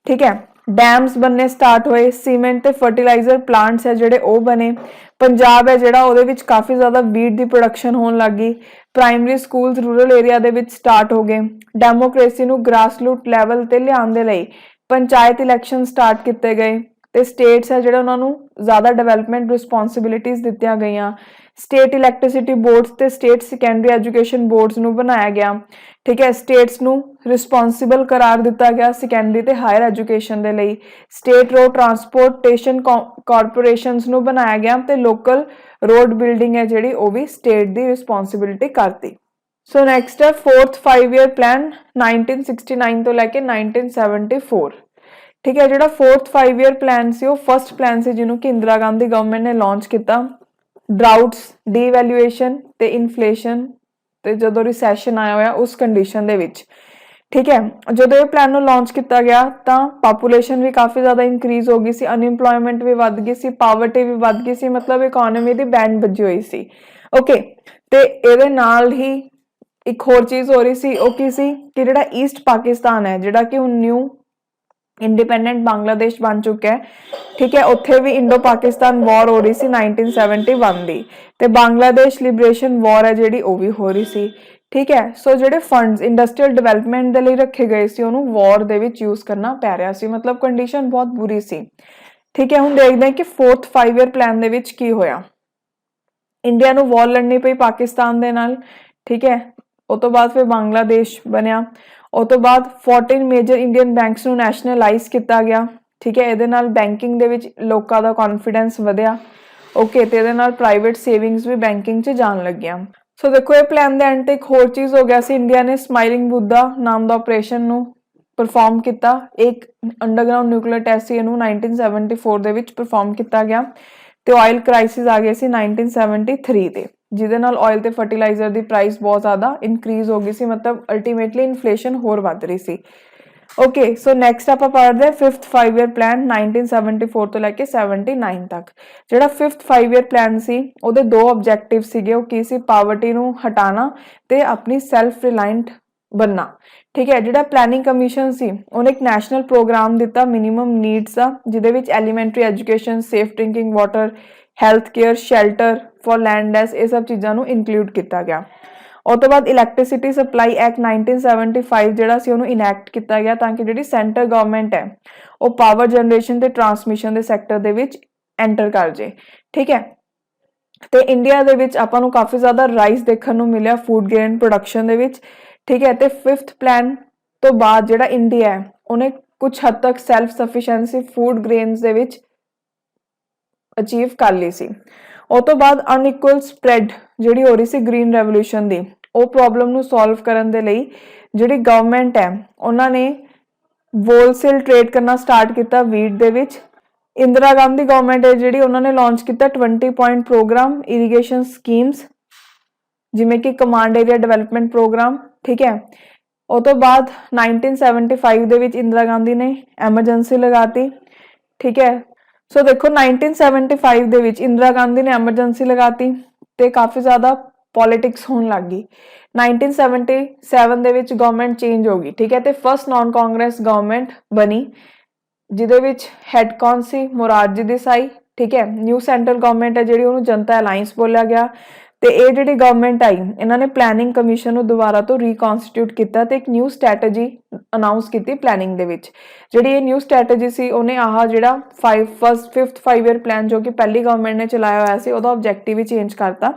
ਠੀਕ ਹੈ, ਡੈਮਸ ਬਣਨੇ ਸਟਾਰਟ ਹੋਏ, ਸੀਮੈਂਟ ਤੇ ਫਰਟੀਲਾਈਜ਼ਰ ਪਲਾਂਟਸ ਹੈ ਜਿਹੜੇ ਉਹ ਬਣੇ। ਪੰਜਾਬ ਹੈ ਜਿਹੜਾ ਉਹਦੇ ਵਿੱਚ ਕਾਫੀ ਜ਼ਿਆਦਾ ਵੀਟ ਦੀ ਪ੍ਰੋਡਕਸ਼ਨ ਹੋਣ ਲੱਗ ਗਈ। ਪ੍ਰਾਇਮਰੀ ਸਕੂਲਸ ਰੂਰਲ ਏਰੀਆ ਦੇ ਵਿੱਚ ਸਟਾਰਟ ਹੋ ਗਏ। ਡੈਮੋਕ੍ਰੇਸੀ ਨੂੰ ਗ੍ਰਾਸਰੂਟ ਲੈਵਲ ਤੇ ਲਿਆਉਣ ਦੇ ਲਈ ਪੰਚਾਇਤ ਇਲੈਕਸ਼ਨ ਸਟਾਰਟ ਕੀਤੇ ਗਏ ਤੇ ਸਟੇਟਸ ਹੈ ਜਿਹੜੇ ਉਹਨਾਂ ਨੂੰ ਜ਼ਿਆਦਾ ਡਿਵੈਲਪਮੈਂਟ ਰਿਸਪੌਂਸਿਬਿਲਿਟੀਜ਼ ਦਿੱਤੀਆਂ ਗਈਆਂ। ਸਟੇਟ ਇਲੈਕਟ੍ਰਿਸਿਟੀ ਬੋਰਡਸ ਤੇ ਸਟੇਟ ਸੈਕੰਡਰੀ ਐਜੂਕੇਸ਼ਨ ਬੋਰਡਸ ਨੂੰ ਬਣਾਇਆ ਗਿਆ। ਠੀਕ ਹੈ, ਸਟੇਟਸ ਨੂੰ ਰਿਸਪੌਂਸਿਬਲ ਕਰਾਰ ਦਿੱਤਾ ਗਿਆ ਸੈਕੰਡਰੀ ਤੇ ਹਾਇਰ ਐਜੂਕੇਸ਼ਨ ਦੇ ਲਈ। ਸਟੇਟ ਰੋਡ ਟਰਾਂਸਪੋਰਟੇਸ਼ਨ ਕਾਰਪੋਰੇਸ਼ਨਸ ਨੂੰ ਬਣਾਇਆ ਗਿਆ ਤੇ ਲੋਕਲ ਰੋਡ ਬਿਲਡਿੰਗ ਹੈ ਜਿਹੜੀ ਉਹ ਵੀ ਸਟੇਟ ਦੀ ਰਿਸਪੌਂਸਿਬਿਲਿਟੀ ਕਰਤੀ। ਸੋ ਨੈਕਸਟ ਹੈ 4th 5 year ਪਲਾਨ 1969 ਤੋਂ ਲੈ ਕੇ 1974। ਠੀਕ ਹੈ, ਜਿਹੜਾ 4th 5 year ਪਲਾਨ ਸੀ ਉਹ ਫਸਟ ਪਲਾਨ ਸੀ ਜਿਹਨੂੰ ਕਿ ਇੰਦਰਾ ਗਾਂਧੀ ਗਵਰਨਮੈਂਟ ਨੇ ਲਾਂਚ ਕੀਤਾ। ਡਰਾਊਟਸ, ਡੀਵੈਲੂਏਸ਼ਨ ਤੇ ਇਨਫਲੇਸ਼ਨ ਤੇ ਜਦੋਂ ਰਿਸੈਸ਼ਨ ਆਇਆ ਹੋਇਆ ਉਸ ਕੰਡੀਸ਼ਨ ਦੇ ਵਿੱਚ। ਠੀਕ ਹੈ, ਜਦੋਂ ਇਹ ਪਲਾਨ ਨੂੰ ਲਾਂਚ ਕੀਤਾ ਗਿਆ ਤਾਂ ਪਾਪੂਲੇਸ਼ਨ ਵੀ ਕਾਫੀ ਜ਼ਿਆਦਾ ਇਨਕਰੀਜ਼ ਹੋ ਗਈ ਸੀ, ਅਨਇੰਪਲੋਇਮੈਂਟ ਵੀ ਵੱਧ ਗਈ ਸੀ, ਪਾਵਰਟੀ ਵੀ ਵੱਧ ਗਈ ਸੀ, ਮਤਲਬ ਇਕਨੋਮੀ ਦੀ ਬੈਂਡ ਵੱਜੀ ਹੋਈ ਸੀ। ਓਕੇ, ਤੇ ਇਹਦੇ ਨਾਲ ਹੀ ਇੱਕ ਹੋਰ ਚੀਜ਼ ਹੋ ਰਹੀ ਸੀ, ਉਹ ਕੀ ਸੀ ਕਿ ਜਿਹੜਾ ਈਸਟ ਪਾਕਿਸਤਾਨ ਹੈ ਜਿਹੜਾ ਕਿ ਹੁਣ ਨਿਊ ਇੰਡੀਪੈਂਡੈਂਟ ਬੰਗਲਾਦੇਸ਼ ਬਣ ਚੁੱਕਿਆ ਹੈ। ਠੀਕ ਹੈ, ਉੱਥੇ ਵੀ ਇੰਡੋ ਪਾਕਿਸਤਾਨ ਵਾਰ ਹੋ ਰਹੀ ਸੀ 1971 ਦੀ ਤੇ ਬੰਗਲਾਦੇਸ਼ ਲਿਬਰੇਸ਼ਨ ਵਾਰ ਹੈ ਜਿਹੜੀ ਉਹ ਵੀ ਹੋ ਰਹੀ ਸੀ। ਠੀਕ ਹੈ, ਸੋ ਜਿਹੜੇ ਫੰਡਸ ਇੰਡਸਟਰੀਅਲ ਡਿਵੈਲਪਮੈਂਟ ਦੇ ਲਈ ਰੱਖੇ ਗਏ ਸੀ ਉਹਨੂੰ ਵਾਰ ਦੇ ਵਿੱਚ ਯੂਜ਼ ਕਰਨਾ ਪੈ ਰਿਹਾ ਸੀ, ਮਤਲਬ ਕੰਡੀਸ਼ਨ ਬਹੁਤ ਬੁਰੀ ਸੀ। ਠੀਕ ਹੈ, ਹੁਣ ਦੇਖਦੇ ਹਾਂ ਕਿ 4th 5 year ਪਲਾਨ ਦੇ ਵਿੱਚ ਕੀ ਹੋਇਆ। ਇੰਡੀਆ ਨੂੰ ਵਾਰ ਲੜਨੀ ਪਈ ਪਾਕਿਸਤਾਨ ਦੇ ਨਾਲ। ਠੀਕ ਹੈ, ਉਸ ਤੋਂ ਬਾਅਦ ਫਿਰ ਬੰਗਲਾਦੇਸ਼ ਬਣਿਆ। ਉਸ ਤੋਂ ਬਾਅਦ 14 ਮੇਜਰ ਇੰਡੀਅਨ ਬੈਂਕਸ ਨੂੰ ਨੈਸ਼ਨਲਾਈਜ਼ ਕੀਤਾ ਗਿਆ। ਠੀਕ ਹੈ, ਇਹਦੇ ਨਾਲ ਬੈਂਕਿੰਗ ਦੇ ਵਿੱਚ ਲੋਕਾਂ ਦਾ ਕੌਨਫੀਡੈਂਸ ਵਧਿਆ। ਓਕੇ, ਤੇ ਇਹਦੇ ਨਾਲ ਪ੍ਰਾਈਵੇਟ ਸੇਵਿੰਗਸ ਵੀ ਬੈਂਕਿੰਗ 'ਚ ਜਾਣ ਲੱਗੀਆਂ। ਸੋ ਦੇਖੋ, ਇਹ ਪਲਾਨ ਦੇ ਐਂਡ ਤੇ ਇੱਕ ਹੋਰ ਚੀਜ਼ ਹੋ ਗਿਆ ਸੀ, ਇੰਡੀਆ ਨੇ ਸਮਾਈਲਿੰਗ ਬੁੱਧਾ ਨਾਮ ਦਾ ਆਪਰੇਸ਼ਨ ਨੂੰ ਪਰਫਾਰਮ ਕੀਤਾ। ਇੱਕ ਅੰਡਰਗਰਾਉਂਡ ਨਿਊਕਲੀਅਰ ਟੈਸਟ ਸੀ, ਇਹਨੂੰ 1974 ਦੇ ਵਿੱਚ ਪਰਫਾਰਮ ਕੀਤਾ ਗਿਆ ਤੇ ਆਇਲ ਕ੍ਰਾਈਸਿਸ ਆ ਗਏ ਸੀ 1973 ਤੇ, ਜਿਹਦੇ ਨਾਲ ਆਇਲ ਤੇ ਫਰਟੀਲਾਈਜ਼ਰ ਦੀ ਪ੍ਰਾਈਸ ਬਹੁਤ ਜ਼ਿਆਦਾ ਇਨਕਰੀਜ਼ ਹੋ ਗਈ ਸੀ, ਮਤਲਬ ਅਲਟੀਮੇਟਲੀ ਇਨਫਲੇਸ਼ਨ ਹੋਰ ਵੱਧ ਰਹੀ ਸੀ। ਓਕੇ, ਸੋ ਨੈਕਸਟ ਆਪਾਂ ਪੜ੍ਹਦੇ ਹਾਂ 5th 5 year ਪਲਾਨ 1974 ਤੋਂ ਲੈ ਕੇ 79 ਤੱਕ। ਜਿਹੜਾ 5th 5 year ਪਲਾਨ ਸੀ ਉਹਦੇ ਦੋ ਆਬਜੈਕਟਿਵ ਸੀਗੇ, ਉਹ ਕੀ ਸੀ, ਪਾਵਰਟੀ ਨੂੰ ਹਟਾਣਾ ਤੇ ਆਪਣੀ ਸੈਲਫ ਰਿਲਾਇੰਟ ਬਣਨਾ। ਠੀਕ ਹੈ, ਜਿਹੜਾ ਪਲੈਨਿੰਗ ਕਮਿਸ਼ਨ ਸੀ ਉਹਨੇ ਇੱਕ ਨੈਸ਼ਨਲ ਪ੍ਰੋਗਰਾਮ ਦਿੱਤਾ ਮਿਨੀਮਮ ਨੀਡਸ ਦਾ, ਜਿਹਦੇ ਵਿੱਚ elementary education, safe drinking water, health care, shelter for landless, ਇਹ ਸਭ ਚੀਜ਼ਾਂ ਨੂੰ ਇਨਕਲੂਡ ਕੀਤਾ ਗਿਆ। ਉਸ ਤੋਂ ਬਾਅਦ ਇਲੈਕਟ੍ਰਿਸਿਟੀ ਸਪਲਾਈ ਐਕਟ 1975 ਜਿਹੜਾ ਸੀ ਉਹਨੂੰ ਇਨੈਕਟ ਕੀਤਾ ਗਿਆ ਤਾਂ ਕਿ ਜਿਹੜੀ ਸੈਂਟਰ ਗਵਰਨਮੈਂਟ ਹੈ ਉਹ ਪਾਵਰ ਜਨਰੇਸ਼ਨ ਤੇ ਟਰਾਂਸਮਿਸ਼ਨ ਦੇ ਸੈਕਟਰ ਦੇ ਵਿੱਚ ਐਂਟਰ ਕਰ ਜੇ। ਠੀਕ ਹੈ, ਤੇ ਇੰਡੀਆ ਦੇ ਵਿੱਚ ਆਪਾਂ ਨੂੰ ਕਾਫੀ ਜ਼ਿਆਦਾ ਰਾਈਸ ਦੇਖਣ ਨੂੰ ਮਿਲਿਆ ਫੂਡ ਗ੍ਰੇਨ ਪ੍ਰੋਡਕਸ਼ਨ ਦੇ ਵਿੱਚ। ਠੀਕ ਹੈ, ਤੇ 5th ਪਲਾਨ ਤੋਂ ਬਾਅਦ ਜਿਹੜਾ ਇੰਡੀਆ ਹੈ ਉਹਨੇ ਕੁਝ ਹੱਦ ਤੱਕ ਸੈਲਫ ਸਫੀਸ਼ੀਐਂਸੀ ਫੂਡ ਗ੍ਰੇਨਸ ਦੇ ਵਿੱਚ ਅਚੀਵ ਕਰ ਲਈ ਸੀ। ਉਸ ਤੋਂ ਬਾਅਦ ਅਨਇਕੁਅਲ ਸਪਰੈਡ ਜਿਹੜੀ ਹੋ ਰਹੀ ਸੀ ਗ੍ਰੀਨ ਰੈਵੋਲੂਸ਼ਨ ਦੀ, ਉਹ ਪ੍ਰੋਬਲਮ ਨੂੰ ਸੋਲਵ ਕਰਨ ਦੇ ਲਈ ਜਿਹੜੀ ਗਵਰਨਮੈਂਟ ਹੈ ਉਹਨਾਂ ਨੇ ਹੋਲਸੇਲ ਟ੍ਰੇਡ ਕਰਨਾ ਸਟਾਰਟ ਕੀਤਾ ਵੀਟ ਦੇ ਵਿੱਚ। ਇੰਦਰਾ ਗਾਂਧੀ ਗਵਰਨਮੈਂਟ ਹੈ ਜਿਹੜੀ ਉਹਨਾਂ ਨੇ ਲਾਂਚ ਕੀਤਾ 20 ਪੁਆਇੰਟ ਪ੍ਰੋਗਰਾਮ ਇਰੀਗੇਸ਼ਨ ਸਕੀਮਸ, ਜਿਵੇਂ ਕਿ ਕਮਾਂਡ ਏਰੀਆ ਡਿਵੈਲਪਮੈਂਟ ਪ੍ਰੋਗਰਾਮ। ਠੀਕ ਹੈ, ਉਸ ਤੋਂ ਬਾਅਦ 1975 ਦੇ ਵਿੱਚ ਇੰਦਰਾ ਗਾਂਧੀ ਨੇ ਐਮਰਜੈਂਸੀ ਲਗਾਤੀ। ਠੀਕ ਹੈ, ਸੋ ਦੇਖੋ 1975 ਦੇ ਵਿੱਚ ਇੰਦਰਾ ਗਾਂਧੀ ਨੇ ਐਮਰਜੈਂਸੀ ਲਗਾਤੀ ਤੇ ਕਾਫੀ ਜ਼ਿਆਦਾ ਪੋਲਿਟਿਕਸ ਹੋਣ ਲੱਗ ਗਈ। 1977 ਦੇ ਵਿੱਚ ਗਵਰਨਮੈਂਟ ਚੇਂਜ ਹੋ ਗਈ। ਠੀਕ ਹੈ, ਤੇ ਫਸਟ ਨਾਨ ਕਾਂਗਰਸ ਗਵਰਨਮੈਂਟ ਬਣੀ ਜਿਹਦੇ ਵਿੱਚ ਹੈਡ ਕੌਣ ਸੀ, ਮੁਰਾਰਜੀ ਦੇਸਾਈ। ਠੀਕ ਹੈ, ਨਿਊ ਸੈਂਟਰਲ ਗਵਰਨਮੈਂਟ ਹੈ ਜਿਹੜੀ ਉਹਨੂੰ ਜਨਤਾ ਅਲਾਈਅੰਸ ਬੋਲਿਆ ਗਿਆ। ਤੇ ਇਹ ਜਿਹੜੀ ਗਵਰਨਮੈਂਟ ਆਈ ਇਹਨਾਂ ਨੇ ਪਲੈਨਿੰਗ ਕਮਿਸ਼ਨ ਨੂੰ ਦੁਬਾਰਾ ਤੋਂ ਰੀਕਨਸਟੀਟਿਊਟ ਕੀਤਾ ਤੇ ਇੱਕ ਨਿਊ ਸਟ੍ਰੈਟਜੀ ਅਨਾਉਂਸ ਕੀਤੀ ਪਲੈਨਿੰਗ ਦੇ ਵਿੱਚ। ਜਿਹੜੀ ਇਹ ਨਿਊ ਸਟ੍ਰੈਟਜੀ ਸੀ ਉਹਨੇ ਆਹ ਜਿਹੜਾ 5th 5 ਈਅਰ ਪਲਾਨ ਜੋ ਕਿ ਪਹਿਲੀ ਗਵਰਨਮੈਂਟ ਨੇ ਚਲਾਇਆ ਹੋਇਆ ਸੀ ਉਹਦਾ ਆਬਜੈਕਟਿਵ ਹੀ ਚੇਂਜ ਕਰਤਾ।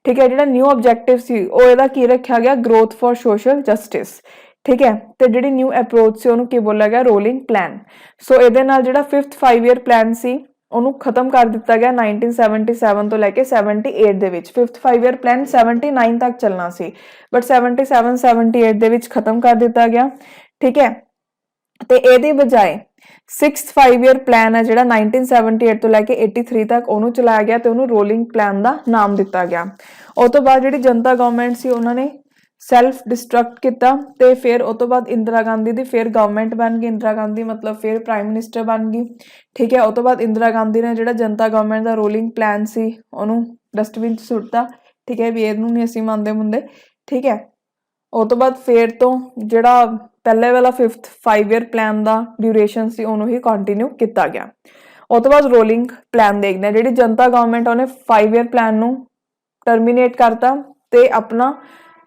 ਠੀਕ ਹੈ, ਜਿਹੜਾ ਨਿਊ ਆਬਜੈਕਟਿਵ ਸੀ ਉਹ ਇਹਦਾ ਕੀ ਰੱਖਿਆ ਗਿਆ, ਗਰੋਥ ਫॉर ਸੋਸ਼ਲ ਜਸਟਿਸ। ਠੀਕ ਹੈ, ਤੇ ਜਿਹੜੀ ਨਿਊ ਅਪਰੋਚ ਸੀ ਉਹਨੂੰ ਕੀ ਬੋਲਿਆ ਗਿਆ, ਰੋਲਿੰਗ ਪਲਾਨ। ਸੋ ਇਹਦੇ ਨਾਲ ਜਿਹੜਾ 5th 5 ਈਅਰ ਪਲਾਨ ਸੀ ਉਹਨੂੰ ਖਤਮ ਕਰ ਦਿੱਤਾ ਗਿਆ 1977 ਤੋਂ ਲੈ ਕੇ 78 ਦੇ ਵਿੱਚ। 5th 5 ਈਅਰ ਪਲਾਨ 79 ਤੱਕ ਚੱਲਣਾ ਸੀ ਬਟ 77 78 ਦੇ ਵਿੱਚ ਖਤਮ ਕਰ ਦਿੱਤਾ ਗਿਆ। ਠੀਕ ਹੈ, ਤੇ ਇਹਦੀ ਬਜਾਏ 6th 5 ਈਅਰ ਪਲਾਨ ਹੈ ਜਿਹੜਾ 1978 ਤੋਂ ਲੈ ਕੇ 83 ਤੱਕ ਉਹਨੂੰ ਚਲਾਇਆ ਗਿਆ ਤੇ ਉਹਨੂੰ ਰੋਲਿੰਗ ਪਲਾਨ ਦਾ ਨਾਮ ਦਿੱਤਾ ਗਿਆ। ਉਸ ਤੋਂ ਬਾਅਦ ਜਿਹੜੀ ਜਨਤਾ ਗਵਰਨਮੈਂਟ ਸੀ ਉਹਨਾਂ ਨੇ ਸੈਲਫ ਡਿਸਟਰਕਟ ਕੀਤਾ ਤੇ ਫਿਰ ਉਸ ਤੋਂ ਬਾਅਦ ਇੰਦਰਾ ਗਾਂਧੀ ਦੀ ਫਿਰ ਗਵਰਨਮੈਂਟ ਬਣ ਗਈ। ਇੰਦਰਾ ਗਾਂਧੀ ਮਤਲਬ ਫਿਰ ਪ੍ਰਾਈਮ ਮਿਨਿਸਟਰ ਬਣ ਗਈ। ਠੀਕ ਹੈ, ਉਸ ਤੋਂ ਬਾਅਦ ਇੰਦਰਾ ਗਾਂਧੀ ਨੇ ਜਿਹੜਾ ਜਨਤਾ ਗਵਰਨਮੈਂਟ ਦਾ ਰੋਲਿੰਗ ਪਲਾਨ ਸੀ ਉਹਨੂੰ ਡਸਟਬਿਨ 'ਚ ਸੁੱਟਤਾ। ਠੀਕ ਹੈ, ਵੀ ਇਹਨੂੰ ਨਹੀਂ ਅਸੀਂ ਮੰਨਦੇ ਮੁੰਦੇ। ਠੀਕ ਹੈ, ਉਸ ਤੋਂ ਬਾਅਦ ਫਿਰ ਤੋਂ ਜਿਹੜਾ ਪਹਿਲੇ ਵਾਲਾ 5th 5 ਈਅਰ ਪਲਾਨ ਦਾ ਡਿਊਰੇਸ਼ਨ ਸੀ ਉਹਨੂੰ ਹੀ ਕੰਟੀਨਿਊ ਕੀਤਾ ਗਿਆ। ਉਸ ਤੋਂ ਬਾਅਦ ਰੋਲਿੰਗ ਪਲਾਨ ਦੇਖਦੇ ਹਾਂ। ਜਿਹੜੀ ਜਨਤਾ ਗਵਰਨਮੈਂਟ ਉਹਨੇ 5 ਈਅਰ ਪਲਾਨ ਨੂੰ ਟਰਮੀਨੇਟ ਕਰਤਾ ਤੇ ਆਪਣਾ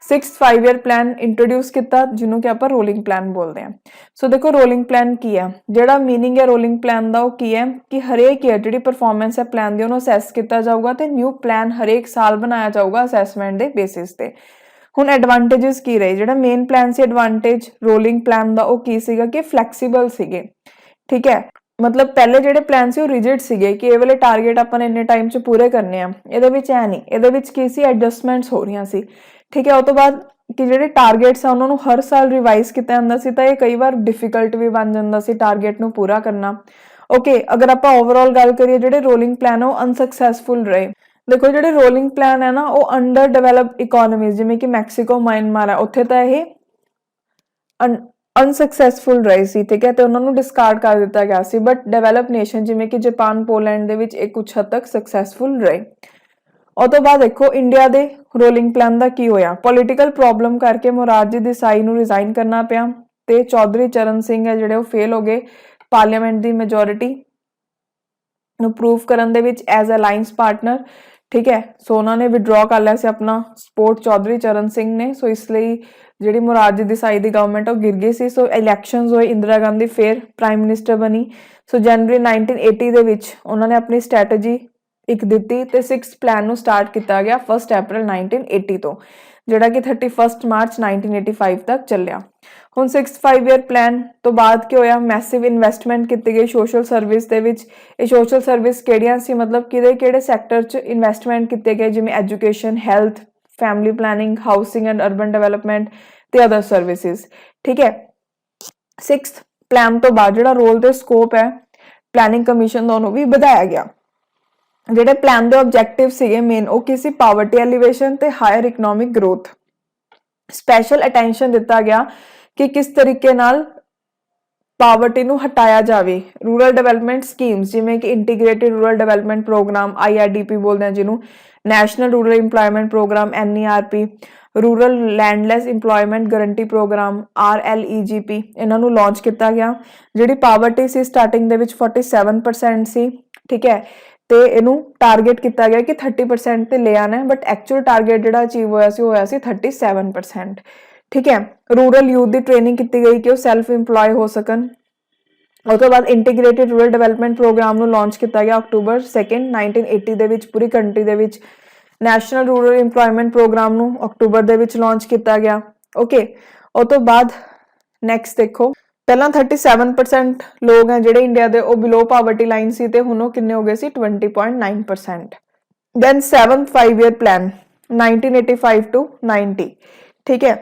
6th 5 ਈਅਰ ਪਲਾਨ ਇੰਟਰੋਡਿਊਸ ਕੀਤਾ ਜਿਹਨੂੰ ਕਿ ਆਪਾਂ ਰੋਲਿੰਗ ਪਲਾਨ ਬੋਲਦੇ ਹਾਂ। ਸੋ ਦੇਖੋ ਰੋਲਿੰਗ ਪਲਾਨ ਕੀ ਹੈ, ਜਿਹੜਾ ਮੀਨਿੰਗ ਹੈ ਰੋਲਿੰਗ ਪਲਾਨ ਦਾ ਉਹ ਕੀ ਹੈ ਕਿ ਹਰੇਕ ਈਅਰ ਜਿਹੜੀ ਪਰਫਾਰਮੈਂਸ ਹੈ ਪਲਾਨ ਦੀ ਉਹਨੂੰ ਅਸੈਸ ਕੀਤਾ ਜਾਊਗਾ ਤੇ ਨਿਊ ਪਲਾਨ ਹਰੇਕ ਸਾਲ ਬਣਾਇਆ ਜਾਊਗਾ ਅਸੈਸਮੈਂਟ ਦੇ ਬੇਸਿਸ ਤੇ। ਹੁਣ ਐਡਵਾਂਟੇजेस ਕੀ ਰਹੇ, ਜਿਹੜਾ ਮੇਨ ਪਲਾਨ ਸੀ ਐਡਵਾਂਟੇਜ ਰੋਲਿੰਗ ਪਲਾਨ ਦਾ ਉਹ ਕੀ ਸੀਗਾ ਕਿ ਫਲੈਕਸੀਬਲ ਸੀਗੇ। ਠੀਕ ਹੈ, ਮਤਲਬ ਪਹਿਲੇ ਜਿਹੜੇ ਪਲਾਨ ਸੀ ਉਹ ਰਿਜਿਡ ਸੀਗੇ ਕਿ ਇਹ ਵਾਲੇ ਟਾਰਗੇਟ ਆਪਾਂ ਨੇ ਇੰਨੇ ਟਾਈਮ 'ਚ ਪੂਰੇ ਕਰਨੇ ਆ। ਇਹਦੇ ਵਿੱਚ ਐ ਨਹੀਂ, ਇਹਦੇ ਵਿੱਚ ਕੀ ਸੀ ਐਡਜਸਟਮੈਂਟਸ ਹੋ ਰਹੀਆਂ ਸੀ। ਠੀਕ ਹੈ, ਉਸ ਤੋਂ ਬਾਅਦ ਕਿ ਜਿਹੜੇ ਟਾਰਗੇਟਸ ਆ ਉਹਨਾਂ ਨੂੰ ਹਰ ਸਾਲ ਰਿਵਾਈਜ਼ ਕੀਤਾ ਜਾਂਦਾ ਸੀ ਤਾਂ ਇਹ ਕਈ ਵਾਰ ਡਿਫਿਕਲਟ ਵੀ ਬਣ ਜਾਂਦਾ ਸੀ ਟਾਰਗੇਟ ਨੂੰ ਪੂਰਾ ਕਰਨਾ। ਓਕੇ, ਅਗਰ ਆਪਾਂ ਓਵਰਆਲ ਗੱਲ ਕਰੀਏ ਜਿਹੜੇ ਰੋਲਿੰਗ ਪਲਾਨ ਉਹ ਅਨਸਕਸੈਸਫੁਲ ਰਹੇ। ਦੇਖੋ ਜਿਹੜੇ ਰੋਲਿੰਗ ਪਲਾਨ ਹੈ ਨਾ ਉਹ ਅੰਡਰ ਡਿਵੈਲਪਡ ਇਕਨੋਮੀਜ਼ ਜਿਵੇਂ ਕਿ ਮੈਕਸੀਕੋ ਮਿਆਂਮਾਰ ਹੈ ਉੱਥੇ ਤਾਂ ਇਹ ਅਨਸਕਸੈਸਫੁਲ ਰਹੇ ਸੀ। ਠੀਕ ਹੈ, ਤੇ ਉਹਨਾਂ ਨੂੰ ਡਿਸਕਾਰਡ ਕਰ ਦਿੱਤਾ ਗਿਆ ਸੀ ਬਟ ਡਿਵੈਲਪ ਨੇਸ਼ਨ ਜਿਵੇਂ ਕਿ ਜਾਪਾਨ ਪੋਲੈਂਡ ਦੇ ਵਿੱਚ ਇਹ ਕੁਝ ਹੱਦ ਤੱਕ ਸਕਸੈਸਫੁਲ ਰਹੇ। ਉਸ ਤੋਂ ਬਾਅਦ ਦੇਖੋ ਇੰਡੀਆ ਦੇ ਰੋਲਿੰਗ ਪਲਾਨ ਦਾ ਕੀ ਹੋਇਆ, ਪੋਲੀਟੀਕਲ ਪ੍ਰੋਬਲਮ ਕਰਕੇ ਮੋਰਾਰਜੀ ਦੇਸਾਈ ਨੂੰ ਰਿਜ਼ਾਈਨ ਕਰਨਾ ਪਿਆ ਤੇ ਚੌਧਰੀ ਚਰਨ ਸਿੰਘ ਹੈ ਜਿਹੜੇ ਉਹ ਫੇਲ ਹੋ ਗਏ ਪਾਰਲੀਮੈਂਟ ਦੀ ਮੈਜੋਰਿਟੀ ਨੂੰ ਪ੍ਰੂਵ ਕਰਨ ਦੇ ਵਿੱਚ ਐਜ਼ ਅਲਾਈਅੰਸ ਪਾਰਟਨਰ। ਠੀਕ ਹੈ, ਸੋ ਉਹਨਾਂ ਨੇ ਵਿਡਰਾਅ ਕਰ ਲਿਆ ਸੀ ਆਪਣਾ ਸਪੋਰਟ ਚੌਧਰੀ ਚਰਨ ਸਿੰਘ ਨੇ। ਸੋ ਇਸ ਲਈ ਜਿਹੜੀ ਮੋਰਾਰਜੀ ਦੇਸਾਈ ਦੀ ਗਵਰਨਮੈਂਟ ਉਹ ਗਿਰ ਗਈ ਸੀ। ਸੋ ਇਲੈਕਸ਼ਨਸ ਹੋਏ, ਇੰਦਰਾ ਗਾਂਧੀ ਫਿਰ ਪ੍ਰਾਈਮ ਮਿਨਿਸਟਰ ਬਣੀ। ਸੋ ਜਨਵਰੀ 1980 ਦੇ ਵਿੱਚ ਉਹਨਾਂ ਨੇ ਆਪਣੀ ਸਟ੍ਰੈਟਜੀ ਇੱਕ ਦਿੱਤੀ ਤੇ 6th ਪਲਾਨ ਨੂੰ ਸਟਾਰਟ ਕੀਤਾ ਗਿਆ 1 ਅਪ੍ਰੈਲ 1980 ਤੋਂ ਜਿਹੜਾ ਕਿ 31 ਮਾਰਚ 1985 ਤੱਕ ਚੱਲਿਆ। ਹੁਣ 6th 5 ਈਅਰ ਪਲਾਨ ਤੋਂ ਬਾਅਦ ਕੀ ਹੋਇਆ, ਮੈਸਿਵ ਇਨਵੈਸਟਮੈਂਟ ਕੀਤੀ ਗਈ ਸੋਸ਼ਲ ਸਰਵਿਸ ਦੇ ਵਿੱਚ। ਇਹ ਸੋਸ਼ਲ ਸਰਵਿਸ ਕਿਹੜੀਆਂ ਸੀ, ਮਤਲਬ ਕਿਹੜੇ ਸੈਕਟਰ 'ਚ ਇਨਵੈਸਟਮੈਂਟ ਕੀਤੇ ਗਏ ਜਿਵੇਂ education, health, family planning, housing and urban development ਤੇ ਅਦਰ ਸਰਵਿਸਿਜ਼। ਠੀਕ ਹੈ, 6th ਪਲਾਨ ਤੋਂ ਬਾਅਦ ਜਿਹੜਾ ਰੋਲ ਤੇ ਸਕੋਪ ਹੈ ਪਲੈਨਿੰਗ ਕਮਿਸ਼ਨ ਦਾ ਉਹਨੂੰ ਵੀ ਵਧਾਇਆ ਗਿਆ। ਜਿਹੜੇ ਪਲਾਨ ਦੇ ਆਬਜੈਕਟਿਵ ਸੀਗੇ ਮੇਨ ਉਹ ਕੀ ਸੀ, ਪਾਵਰਟੀ ਐਲੀਵੇਸ਼ਨ ਤੇ higher economic growth. Special attention ਦਿੱਤਾ ਗਿਆ ਕਿ ਕਿਸ ਤਰੀਕੇ ਨਾਲ ਪਾਵਰਟੀ ਨੂੰ ਹਟਾਇਆ ਜਾਵੇ। ਰੂਰਲ ਡਿਵੈਲਪਮੈਂਟ ਸਕੀਮਸ ਜਿਵੇਂ ਕਿ integrated rural development program IRDP ਬੋਲਦੇ ਆ ਜਿਹਨੂੰ, national rural employment program NERP, rural landless employment guarantee program RLEGP ਇਹਨਾਂ ਨੂੰ ਲਾਂਚ ਕੀਤਾ ਗਿਆ। ਜਿਹੜੀ ਪਾਵਰਟੀ ਸੀ ਸਟਾਰਟਿੰਗ ਦੇ ਵਿੱਚ 47% ਸੀ। ਠੀਕ ਹੈ, ਤੇ ਇਹਨੂੰ ਟਾਰਗੇਟ ਕੀਤਾ ਗਿਆ ਕਿ 30% ਤੇ ਲੈ ਆਣਾ ਬਟ ਐਕਚੁਅਲ ਟਾਰਗੇਟ ਜਿਹੜਾ ਅਚੀਵ ਹੋਇਆ ਸੀ 37%। ਠੀਕ ਹੈ, ਰੂਰਲ ਯੂਥ ਦੀ ਟ੍ਰੇਨਿੰਗ ਕੀਤੀ ਗਈ ਕਿ ਉਹ ਸੈਲਫ ਇੰਪਲੋਏ ਹੋ ਸਕਣ। ਉਸ ਤੋਂ ਬਾਅਦ ਇੰਟੀਗ੍ਰੇਟਿਡ ਰੂਰਲ ਡਿਵੈਲਪਮੈਂਟ ਪ੍ਰੋਗਰਾਮ ਨੂੰ ਲਾਂਚ ਕੀਤਾ ਗਿਆ ਅਕਤੂਬਰ 2 1980 ਦੇ ਵਿੱਚ ਪੂਰੀ ਕੰਟਰੀ ਦੇ ਵਿੱਚ। ਨੈਸ਼ਨਲ ਰੂਰਲ ਇੰਪਲੋਇਮੈਂਟ ਪ੍ਰੋਗਰਾਮ ਨੂੰ ਅਕਤੂਬਰ ਦੇ ਵਿੱਚ ਲਾਂਚ ਕੀਤਾ ਗਿਆ। ਓਕੇ, ਉਸ ਤੋਂ ਬਾਅਦ ਨੈਕਸਟ ਦੇਖੋ, ਪਹਿਲਾਂ 37% ਲੋਕ ਹੈ ਜਿਹੜੇ ਇੰਡੀਆ ਦੇ ਉਹ ਬਿਲੋ ਪਾਵਰਟੀ ਲਾਈਨ ਸੀ ਤੇ ਹੁਣ ਉਹ ਕਿੰਨੇ ਹੋ ਗਏ ਸੀ 20.9%। Then 7th 5 year plan 1985 to 90। ਠੀਕ ਹੈ,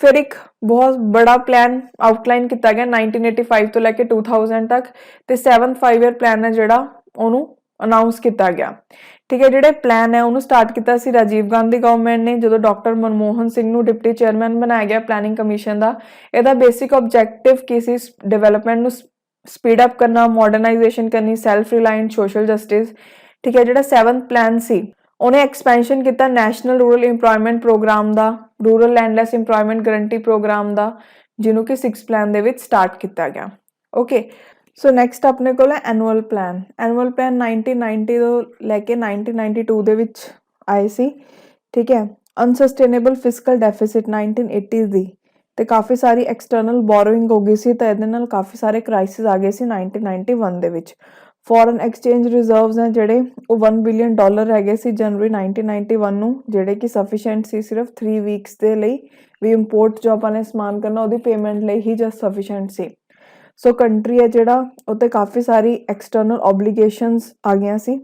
ਫਿਰ ਇੱਕ ਬਹੁਤ ਬੜਾ ਪਲਾਨ ਆਊਟਲਾਈਨ ਕੀਤਾ ਗਿਆ 1985 ਤੋਂ ਲੈ ਕੇ 2000 ਤੱਕ ਤੇ 7th 5 ਈਅਰ ਪਲਾਨ ਹੈ ਜਿਹੜਾ ਉਹਨੂੰ ਅਨਾਉਂਸ ਕੀਤਾ ਗਿਆ। ਠੀਕ ਹੈ, ਜਿਹੜੇ ਪਲਾਨ ਹੈ ਉਹਨੂੰ ਸਟਾਰਟ ਕੀਤਾ ਸੀ ਰਾਜੀਵ ਗਾਂਧੀ ਗਵਰਨਮੈਂਟ ਨੇ ਜਦੋਂ ਡਾਕਟਰ ਮਨਮੋਹਨ ਸਿੰਘ ਨੂੰ ਡਿਪਟੀ ਚੇਅਰਮੈਨ ਬਣਾਇਆ ਗਿਆ ਪਲੈਨਿੰਗ ਕਮਿਸ਼ਨ ਦਾ। ਇਹਦਾ ਬੇਸਿਕ ਆਬਜੈਕਟਿਵ ਕੀ ਸੀ, ਡਿਵੈਲਪਮੈਂਟ ਨੂੰ ਸਪੀਡ ਅਪ ਕਰਨਾ, ਮਾਡਰਨਾਈਜੇਸ਼ਨ ਕਰਨੀ, ਸੈਲਫ ਰਿਲਾਇੰਟ, ਸੋਸ਼ਲ ਜਸਟਿਸ। ਠੀਕ ਹੈ, ਜਿਹੜਾ 7th ਪਲਾਨ ਸੀ ਉਹਨੇ ਐਕਸਪੈਂਸ਼ਨ ਕੀਤਾ ਨੈਸ਼ਨਲ ਰੂਰਲ ਇੰਪਲੋਇਮੈਂਟ ਪ੍ਰੋਗਰਾਮ ਦਾ, rural landless employment guarantee programme ਦਾ ਜਿਹਨੂੰ ਕਿ 6th ਪਲਾਨ ਦੇ ਵਿੱਚ ਸਟਾਰਟ ਕੀਤਾ ਗਿਆ। ਓਕੇ, ਸੋ ਨੈਕਸਟ ਆਪਣੇ ਕੋਲ ਹੈ ਐਨੂਅਲ ਪਲਾਨ। ਐਨੂਅਲ ਪਲਾਨ 1990 ਤੋਂ ਲੈ ਕੇ 1992 ਦੇ ਵਿੱਚ ਆਏ ਸੀ ठीक है। ਅਨਸਸਟੇਨੇਬਲ ਫਿਸਕਲ ਡੈਫਿਸਿਟ 1980 ਦੀ ਤੇ ਕਾਫੀ ਸਾਰੀ ਐਕਸਟਰਨਲ ਬੋਰੋਇੰਗ ਹੋ ਗਈ ਸੀ ਤਾਂ ਇਹਦੇ ਨਾਲ ਕਾਫੀ ਸਾਰੇ ਕ੍ਰਾਈਸਿਸ ਆ ਗਏ ਸੀ 1991 ਦੇ ਵਿੱਚ। ਫੋਰਨ ਐਕਸਚੇਂਜ ਰਿਜ਼ਰਵਸ ਹੈ ਜਿਹੜੇ ਉਹ $1 ਬਿਲੀਅਨ ਹੈਗੇ ਸੀ ਜਨਵਰੀ 1991 ਨੂੰ, ਜਿਹੜੇ ਕਿ ਸਫੀਸ਼ੀਐਂਟ ਸੀ ਸਿਰਫ 3 ਵੀਕਸ ਦੇ ਲਈ ਵੀ ਇੰਪੋਰਟ ਜੋ ਆਪਾਂ ਨੇ ਸਮਾਨ ਕਰਨਾ ਉਹਦੀ ਪੇਮੈਂਟ ਲਈ ਹੀ ਜਸਟ ਸਫੀਸ਼ੀਐਂਟ ਸੀ। ਸੋ ਕੰਟਰੀ ਹੈ ਜਿਹੜਾ ਉੱਤੇ ਕਾਫੀ ਸਾਰੀ ਐਕਸਟਰਨਲ ਓਬਲੀਗੇਸ਼ਨਸ ਆ ਗਈਆਂ ਸੀ।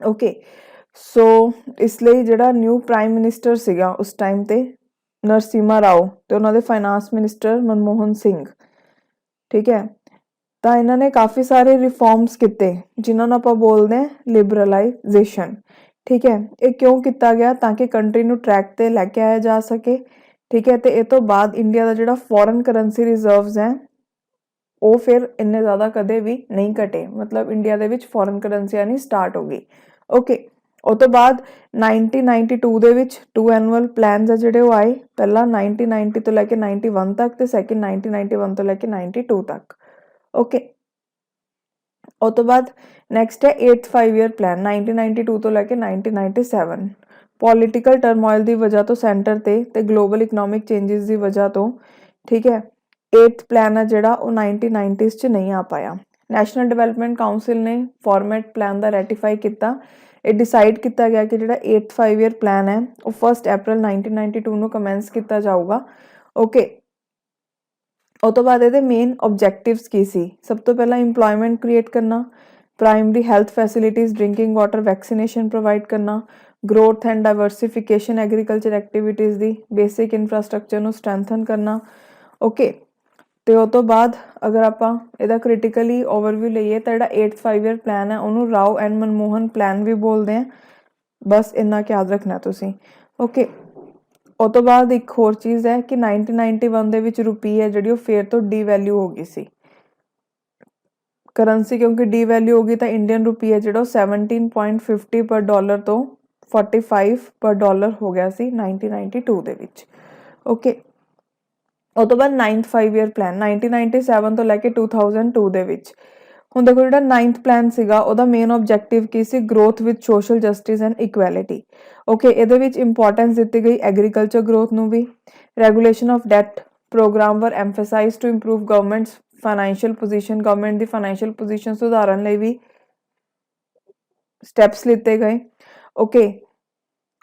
ਓਕੇ, ਸੋ ਇਸ ਲਈ ਜਿਹੜਾ ਨਿਊ ਪ੍ਰਾਈਮ ਮਿਨਿਸਟਰ ਸੀਗਾ ਉਸ ਟਾਈਮ ਤੇ ਨਰਸਿਮਹਾ ਰਾਓ ਤੇ ਉਹਨਾਂ ਦੇ ਫਾਈਨਾਂਸ ਮਿਨਿਸਟਰ ਮਨਮੋਹਨ ਸਿੰਘ, ਠੀਕ ਹੈ, ਤਾਂ ਇਹਨਾਂ ਨੇ ਕਾਫੀ ਸਾਰੇ ਰਿਫਾਰਮਸ ਕੀਤੇ ਜਿਨ੍ਹਾਂ ਨੂੰ ਆਪਾਂ ਬੋਲਦੇ ਹਾਂ ਲਿਬਰਲਾਈਜੇਸ਼ਨ। ਠੀਕ ਹੈ, ਇਹ ਕਿਉਂ ਕੀਤਾ ਗਿਆ ਤਾਂ ਕਿ ਕੰਟਰੀ ਨੂੰ ਟਰੈਕ ਤੇ ਲੈ ਕੇ ਆਇਆ ਜਾ ਸਕੇ। ਠੀਕ ਹੈ, ਤੇ ਇਹ ਤੋਂ ਬਾਅਦ ਇੰਡੀਆ ਦਾ ਜਿਹੜਾ ਫੋਰਨ ਕਰੰਸੀ ਰਿਜ਼ਰਵਸ ਹੈ ਉਹ ਫਿਰ ਇੰਨੇ ਜ਼ਿਆਦਾ ਕਦੇ ਵੀ ਨਹੀਂ ਘਟੇ, ਮਤਲਬ ਇੰਡੀਆ ਦੇ ਵਿੱਚ ਫੋਰਨ ਕਰੰਸੀ ਆਣੀ ਸਟਾਰਟ ਹੋ ਗਈ। ਓਕੇ, ਉਹ ਤੋਂ ਬਾਅਦ 1992 ਦੇ ਵਿੱਚ 2 ਐਨੂਅਲ ਪਲਾਨਸ ਆ ਜਿਹੜੇ ਉਹ ਆਏ, ਪਹਿਲਾ 1990 ਤੋਂ ਲੈ ਕੇ 91 ਤੱਕ ਤੇ ਸੈਕਿੰਡ 1991 ਤੋਂ ਲੈ ਕੇ 92 ਤੱਕ। ਓਕੇ, ਉਹ ਤੋਂ ਬਾਅਦ ਨੈਕਸਟ ਹੈ 8th 5 ਈਅਰ ਪਲਾਨ 1992 ਤੋਂ ਲੈ ਕੇ 1997। ਪੋਲੀਟੀਕਲ ਟਰਮੋਇਲ ਦੀ ਵਜ੍ਹਾ ਤੋਂ ਸੈਂਟਰ ਤੇ ਗਲੋਬਲ ਇਕਨੋਮਿਕ ਚੇਂਜਸ ਦੀ ਵਜ੍ਹਾ ਤੋਂ, ਠੀਕ ਹੈ, 8th ਪਲਾਨ ਹੈ ਜਿਹੜਾ ਉਹ 1990s 'ਚ ਨਹੀਂ ਆ ਪਾਇਆ। ਨੈਸ਼ਨਲ ਡਿਵੈਲਪਮੈਂਟ ਕਾਊਂਸਿਲ ਨੇ ਫਾਰਮੈਟ ਪਲਾਨ ਦਾ ਰੈਟੀਫਾਈ ਕੀਤਾ। ਇਹ ਡਿਸਾਈਡ ਕੀਤਾ ਗਿਆ ਕਿ ਜਿਹੜਾ 8th 5 ਈਅਰ ਪਲਾਨ ਹੈ ਉਹ 1 ਅਪ੍ਰੈਲ 1992 ਨੂੰ ਕਮੈਂਸ ਕੀਤਾ ਜਾਊਗਾ। ਓਕੇ, ਉਹ ਤੋਂ ਬਾਅਦ ਇਹਦੇ ਮੇਨ ਆਬਜੈਕਟਿਵਸ ਕੀ ਸੀ? ਸਭ ਤੋਂ ਪਹਿਲਾਂ ਇੰਪਲੋਇਮੈਂਟ ਕ੍ਰੀਏਟ ਕਰਨਾ, primary health facilities, drinking water, vaccination provide ਕਰਨਾ, growth and diversification agriculture activities the, basic infrastructure ਨੂੰ ਸਟਰੈਂਥਨ ਕਰਨਾ। ਓਕੇ, ਤੇ ਉਹ ਤੋਂ ਬਾਅਦ ਅਗਰ ਆਪਾਂ ਇਹਦਾ ਕ੍ਰਿਟੀਕਲੀ ਓਵਰਵਿਊ ਲਈਏ ਤਾਂ ਜਿਹੜਾ 8th 5 ਈਅਰ ਪਲਾਨ ਹੈ ਉਹਨੂੰ ਰਾਓ ਐਂਡ ਮਨਮੋਹਨ ਪਲਾਨ ਵੀ ਬੋਲਦੇ ਆ, ਬਸ ਇੰਨਾ ਯਾਦ ਰੱਖਣਾ ਤੁਸੀਂ। ਓਕੇ, ਉਹ ਤੋਂ ਬਾਅਦ ਇੱਕ ਹੋਰ ਚੀਜ਼ ਹੈ ਕਿ 1991 ਦੇ ਵਿੱਚ ਰੁਪੀ ਹੈ ਜਿਹੜੀ ਉਹ ਫੇਰ ਤੋਂ ਡੀਵੈਲਿਊ ਹੋ ਗਈ ਸੀ ਕਰੰਸੀ, ਕਿਉਂਕਿ ਡੀਵੈਲਿਊ ਹੋ ਗਈ ਤਾਂ ਇੰਡੀਅਨ ਰੁਪੀ ਹੈ ਜਿਹੜਾ ਉਹ 17.50 ਪਰ ਡਾਲਰ ਤੋਂ 45 ਪਰ ਡਾਲਰ ਹੋ ਗਿਆ ਸੀ 1992 ਦੇ ਵਿੱਚ। ਓਕੇ, ਉਹ ਤੋਂ ਬਾਅਦ 9th 5 ਈਅਰ ਪਲਾਨ 1997 ਤੋਂ ਲੈ ਕੇ 2002 ਦੇ ਵਿੱਚ। ਹੁਣ ਦੇਖੋ ਜਿਹੜਾ 9th ਪਲਾਨ ਸੀਗਾ ਉਹਦਾ ਮੇਨ ਆਬਜੈਕਟਿਵ ਕੀ ਸੀ? Growth with social justice and equality. Okay, ਇਹਦੇ ਵਿੱਚ ਇੰਪੋਰਟੈਂਸ ਦਿੱਤੀ ਗਈ ਐਗਰੀਕਲਚਰ ਗਰੋਥ ਨੂੰ ਵੀ। Regulation of debt program were emphasised to improve governments financial position, government ਦੀ ਫਾਈਨੈਂਸ਼ੀਅਲ ਪੋਜੀਸ਼ਨ ਸੁਧਾਰਨ ਲਈ ਵੀ ਸਟੈਪਸ ਲਿੱਤੇ ਗਏ। ਓਕੇ,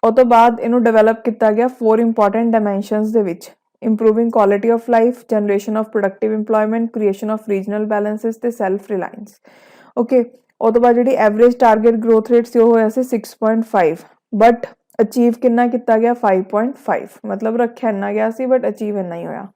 ਉਹ ਤੋਂ ਬਾਅਦ ਇਹਨੂੰ ਡਿਵੈਲਪ ਕੀਤਾ ਗਿਆ 4 ਇੰਪੋਰਟੈਂਟ ਡਾਇਮੈਂਸ਼ਨਸ ਦੇ ਵਿੱਚ: improving quality of life, generation of productive employment, creation of regional balances ਤੇ self reliance। ਓਕੇ, ਉਹ ਤੋਂ ਬਾਅਦ ਜਿਹੜੀ ਐਵਰੇਜ ਟਾਰਗੇਟ ਗਰੋਥ ਰੇਟ ਸੀ ਉਹ ਹੋਇਆ ਸੀ 6.5, ਬਟ ਅਚੀਵ ਕਿੰਨਾ ਕੀਤਾ ਗਿਆ? 5.5, ਮਤਲਬ ਰੱਖਿਆ ਇੰਨਾ ਗਿਆ ਸੀ ਬਟ ਅਚੀਵ ਇੰਨਾ ਹੀ ਹੋਇਆ।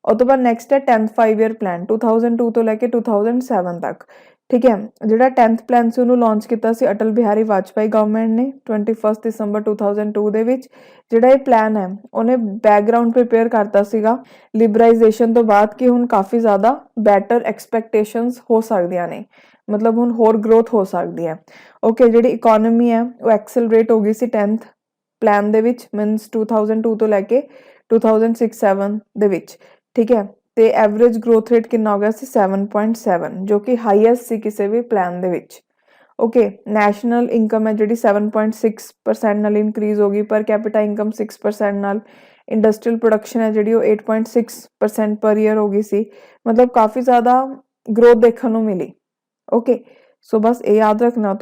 ਉਹ ਤੋਂ ਬਾਅਦ ਨੈਕਸਟ ਹੈ 10th 5 ਈਅਰ ਪਲਾਨ 2002 ਤੋਂ ਲੈ ਕੇ 2007 ਤੱਕ। ਠੀਕ ਹੈ, ਜਿਹੜਾ 10th ਪਲਾਨ ਸੀ ਉਹਨੂੰ ਲਾਂਚ ਕੀਤਾ ਸੀ ਅਟਲ ਬਿਹਾਰੀ ਵਾਜਪਾਈ ਗਵਰਨਮੈਂਟ ਨੇ 21 ਦਸੰਬਰ 2002 ਦੇ ਵਿੱਚ। ਜਿਹੜਾ ਇਹ ਪਲਾਨ ਹੈ ਉਹਨੇ ਬੈਕਗਰਾਉਂਡ ਪ੍ਰਿਪੇਅਰ ਕਰਤਾ ਸੀਗਾ ਲਿਬਰਾਈਜੇਸ਼ਨ ਤੋਂ ਬਾਅਦ ਕਿ ਹੁਣ ਕਾਫੀ ਜ਼ਿਆਦਾ ਬੈਟਰ ਐਕਸਪੈਕਟੇਸ਼ਨਸ ਹੋ ਸਕਦੀਆਂ ਨੇ, ਮਤਲਬ ਹੁਣ ਹੋਰ ਗਰੋਥ ਹੋ ਸਕਦੀ ਹੈ। ਓਕੇ, ਜਿਹੜੀ ਇਕੋਨਮੀ ਹੈ ਉਹ ਐਕਸਲਰੇਟ ਹੋ ਗਈ ਸੀ 10th ਪਲਾਨ ਦੇ ਵਿੱਚ, ਮੀਨਸ 2002 ਤੋਂ ਲੈ ਕੇ 2006-7 ਦੇ ਵਿੱਚ। ਠੀਕ ਹੈ, ਤੇ ਐਵਰੇਜ ਗਰੋਥ ਰੇਟ ਕਿੰਨਾ ਹੋ ਗਿਆ ਸੀ? 7.7, ਜੋ ਕਿ ਹਾਈਐਸਟ ਸੀ ਕਿਸੇ ਵੀ ਪਲਾਨ ਦੇ ਵਿੱਚ। ਓਕੇ, ਨੈਸ਼ਨਲ ਇਨਕਮ ਹੈ ਜਿਹੜੀ 7.6% ਨਾਲ ਇਨਕਰੀਜ਼ ਹੋ ਗਈ, ਪਰ ਕੈਪੀਟਾ ਇਨਕਮ 6% ਨਾਲ। ਇੰਡਸਟਰੀਅਲ ਪ੍ਰੋਡਕਸ਼ਨ ਹੈ ਜਿਹੜੀ ਉਹ 8.6% ਪਰ ਈਅਰ ਹੋ ਗਈ ਸੀ, ਮਤਲਬ ਕਾਫੀ ਜ਼ਿਆਦਾ ਗਰੋਥ ਦੇਖਣ ਨੂੰ ਮਿਲੀ। ਓਕੇ, ਸੋ ਬਸ ਇਹ ਯਾਦ ਰੱਖਣਾ।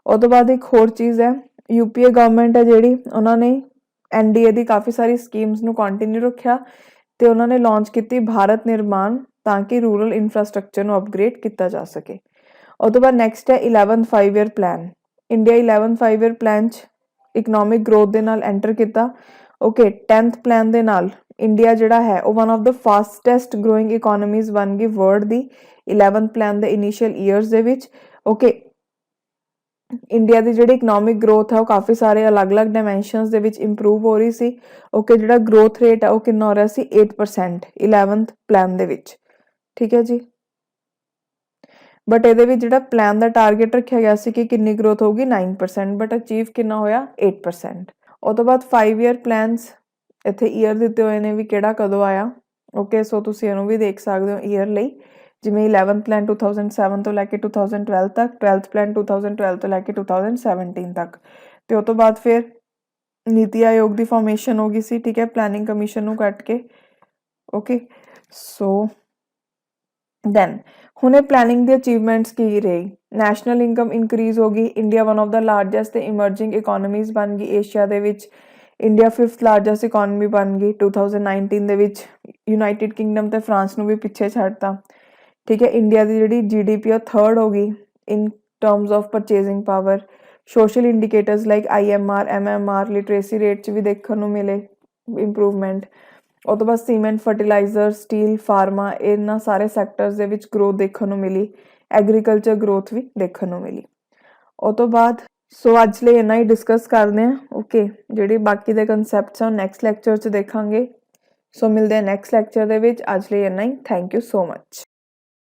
ਉਹ ਤੋਂ ਬਾਅਦ ਇੱਕ ਹੋਰ ਚੀਜ਼ ਹੈ, ਯੂਪੀਏ ਗਵਰਨਮੈਂਟ ਹੈ ਜਿਹੜੀ ਉਹਨਾਂ ਨੇ ਐਨਡੀਏ ਦੀ ਕਾਫੀ ਸਾਰੀ ਸਕੀਮਸ ਨੂੰ ਕੰਟੀਨਿਊ ਰੱਖਿਆ ਤੇ ਉਹਨਾਂ ਨੇ ਲਾਂਚ ਕੀਤੀ ਭਾਰਤ ਨਿਰਮਾਣ ਤਾਂ ਕਿ ਰੂਰਲ ਇਨਫਰਾਸਟ੍ਰਕਚਰ ਨੂੰ ਅਪਗ੍ਰੇਡ ਕੀਤਾ ਜਾ ਸਕੇ। ਉਹ ਤੋਂ ਬਾਅਦ ਨੈਕਸਟ ਹੈ 11th 5 year plan. India 11th 5 year plan 'ਚ ਇਕਨੋਮਿਕ ਗਰੋਥ ਦੇ ਨਾਲ ਐਂਟਰ ਕੀਤਾ। ਓਕੇ, 10th ਪਲਾਨ ਦੇ ਨਾਲ ਇੰਡੀਆ ਜਿਹੜਾ ਹੈ ਉਹ one of the fastest growing economies ਬਣ ਗਈ ਵਰਲਡ ਦੀ 11th ਪਲਾਨ ਦੇ ਇਨੀਸ਼ੀਅਲ ਈਅਰਸ ਦੇ ਵਿੱਚ। ਓਕੇ, ਇੰਡੀਆ ਦੀ ਜਿਹੜੀ ਇਕਨੋਮਿਕ ਗਰੋਥ ਹੈ ਉਹ ਕਾਫੀ ਸਾਰੇ ਅਲੱਗ-ਅਲੱਗ ਡਾਇਮੈਂਸ਼ਨਸ ਦੇ ਵਿੱਚ ਇੰਪਰੂਵ ਹੋ ਰਹੀ ਸੀ। ਓਕੇ, ਜਿਹੜਾ ਗਰੋਥ ਰੇਟ ਹੈ ਉਹ ਕਿੰਨਾ ਹੋ ਰਿਹਾ ਸੀ? 8% 11th ਪਲਾਨ ਦੇ ਵਿੱਚ। ਠੀਕ ਹੈ ਜੀ, ਬਟ ਇਹਦੇ ਵਿੱਚ ਜਿਹੜਾ ਪਲਾਨ ਦਾ ਟਾਰਗੇਟ ਰੱਖਿਆ ਗਿਆ ਸੀ ਕਿ ਕਿੰਨੀ ਗਰੋਥ ਹੋਊਗੀ? 9%, ਬਟ ਅਚੀਵ ਕਿੰਨਾ ਹੋਇਆ? 8%। ਉਹ ਤੋਂ ਬਾਅਦ 5 ਈਅਰ ਪਲਾਨਸ, ਇੱਥੇ ਈਅਰ ਦਿੱਤੇ ਹੋਏ ਨੇ ਵੀ ਕਿਹੜਾ ਕਦੋਂ ਆਇਆ। ਓਕੇ, ਸੋ ਤੁਸੀਂ ਇਹਨੂੰ ਵੀ ਦੇਖ ਸਕਦੇ ਹੋ ਈਅਰ ਲਈ, ਜਿਵੇਂ 11th ਪਲਾਨ 2007 ਤੋਂ ਲੈ ਕੇ 2012 ਤੱਕ, 12th ਪਲਾਨ 2012 ਤੋਂ ਲੈ ਕੇ 2017 ਤੱਕ। ਤੇ ਉਸ ਤੋਂ ਬਾਅਦ ਫਿਰ ਨੀਤੀ ਆਯੋਗ ਦੀ ਫਾਰਮੇਸ਼ਨ ਹੋ ਗਈ ਸੀ, ਠੀਕ ਹੈ, ਪਲੈਨਿੰਗ ਕਮਿਸ਼ਨ ਨੂੰ ਕੱਟ ਕੇ। ਓਕੇ, ਸੋ ਦੈਨ ਹੁਣੇ ਪਲੈਨਿੰਗ ਦੀ ਅਚੀਵਮੈਂਟਸ ਕੀ ਰਹੀ? ਨੈਸ਼ਨਲ ਇਨਕਮ ਇਨਕਰੀਜ਼ ਹੋ ਗਈ, India one of the largest ਤੇ ਇਮਰਜਿੰਗ ਇਕੋਨਮੀਜ਼ ਬਣ ਗਈ ਏਸ਼ੀਆ ਦੇ ਵਿੱਚ। ਇੰਡੀਆ 5th ਲਾਰਜੈਸਟ ਇਕੋਨਮੀ ਬਣ ਗਈ 2019 ਦੇ ਵਿੱਚ। ਯੂਨਾਈਟਿਡ ਕਿੰਗਡਮ ਤੇ ਫਰਾਂਸ ਨੂੰ ਵੀ ਪਿੱਛੇ ਛੱਡਤਾ, ਠੀਕ ਹੈ। ਇੰਡੀਆ ਦੀ ਜਿਹੜੀ GDP ਉਹ 3rd ਹੋ ਗਈ in terms of purchasing power. Social indicators like IMR MMR literacy rate 'ਚ ਵੀ ਦੇਖਣ ਨੂੰ ਮਿਲੇ ਇੰਪਰੂਵਮੈਂਟ। ਉਹ ਤੋਂ ਬਾਅਦ ਸੀਮੈਂਟ, ਫਰਟੀਲਾਈਜ਼ਰ, ਸਟੀਲ, ਫਾਰਮਾ, ਇਹਨਾਂ ਸਾਰੇ ਸੈਕਟਰਸ ਦੇ ਵਿੱਚ ਗਰੋਥ ਦੇਖਣ ਨੂੰ ਮਿਲੀ। ਐਗਰੀਕਲਚਰ ਗਰੋਥ ਵੀ ਦੇਖਣ ਨੂੰ ਮਿਲੀ। ਉਹ ਤੋਂ ਬਾਅਦ ਸੋ ਅੱਜ ਲਈ ਇੰਨਾ ਹੀ ਡਿਸਕਸ ਕਰਦੇ ਹਾਂ। ਓਕੇ, ਜਿਹੜੇ ਬਾਕੀ ਦੇ ਕਨਸੈਪਟਸ ਆ ਨੈਕਸਟ ਲੈਕਚਰ 'ਚ ਦੇਖਾਂਗੇ। ਸੋ ਮਿਲਦੇ ਹਾਂ ਨੈਕਸਟ ਲੈਕਚਰ ਦੇ ਵਿੱਚ। ਅੱਜ ਲਈ ਇੰਨਾ ਹੀ। Thank you so much.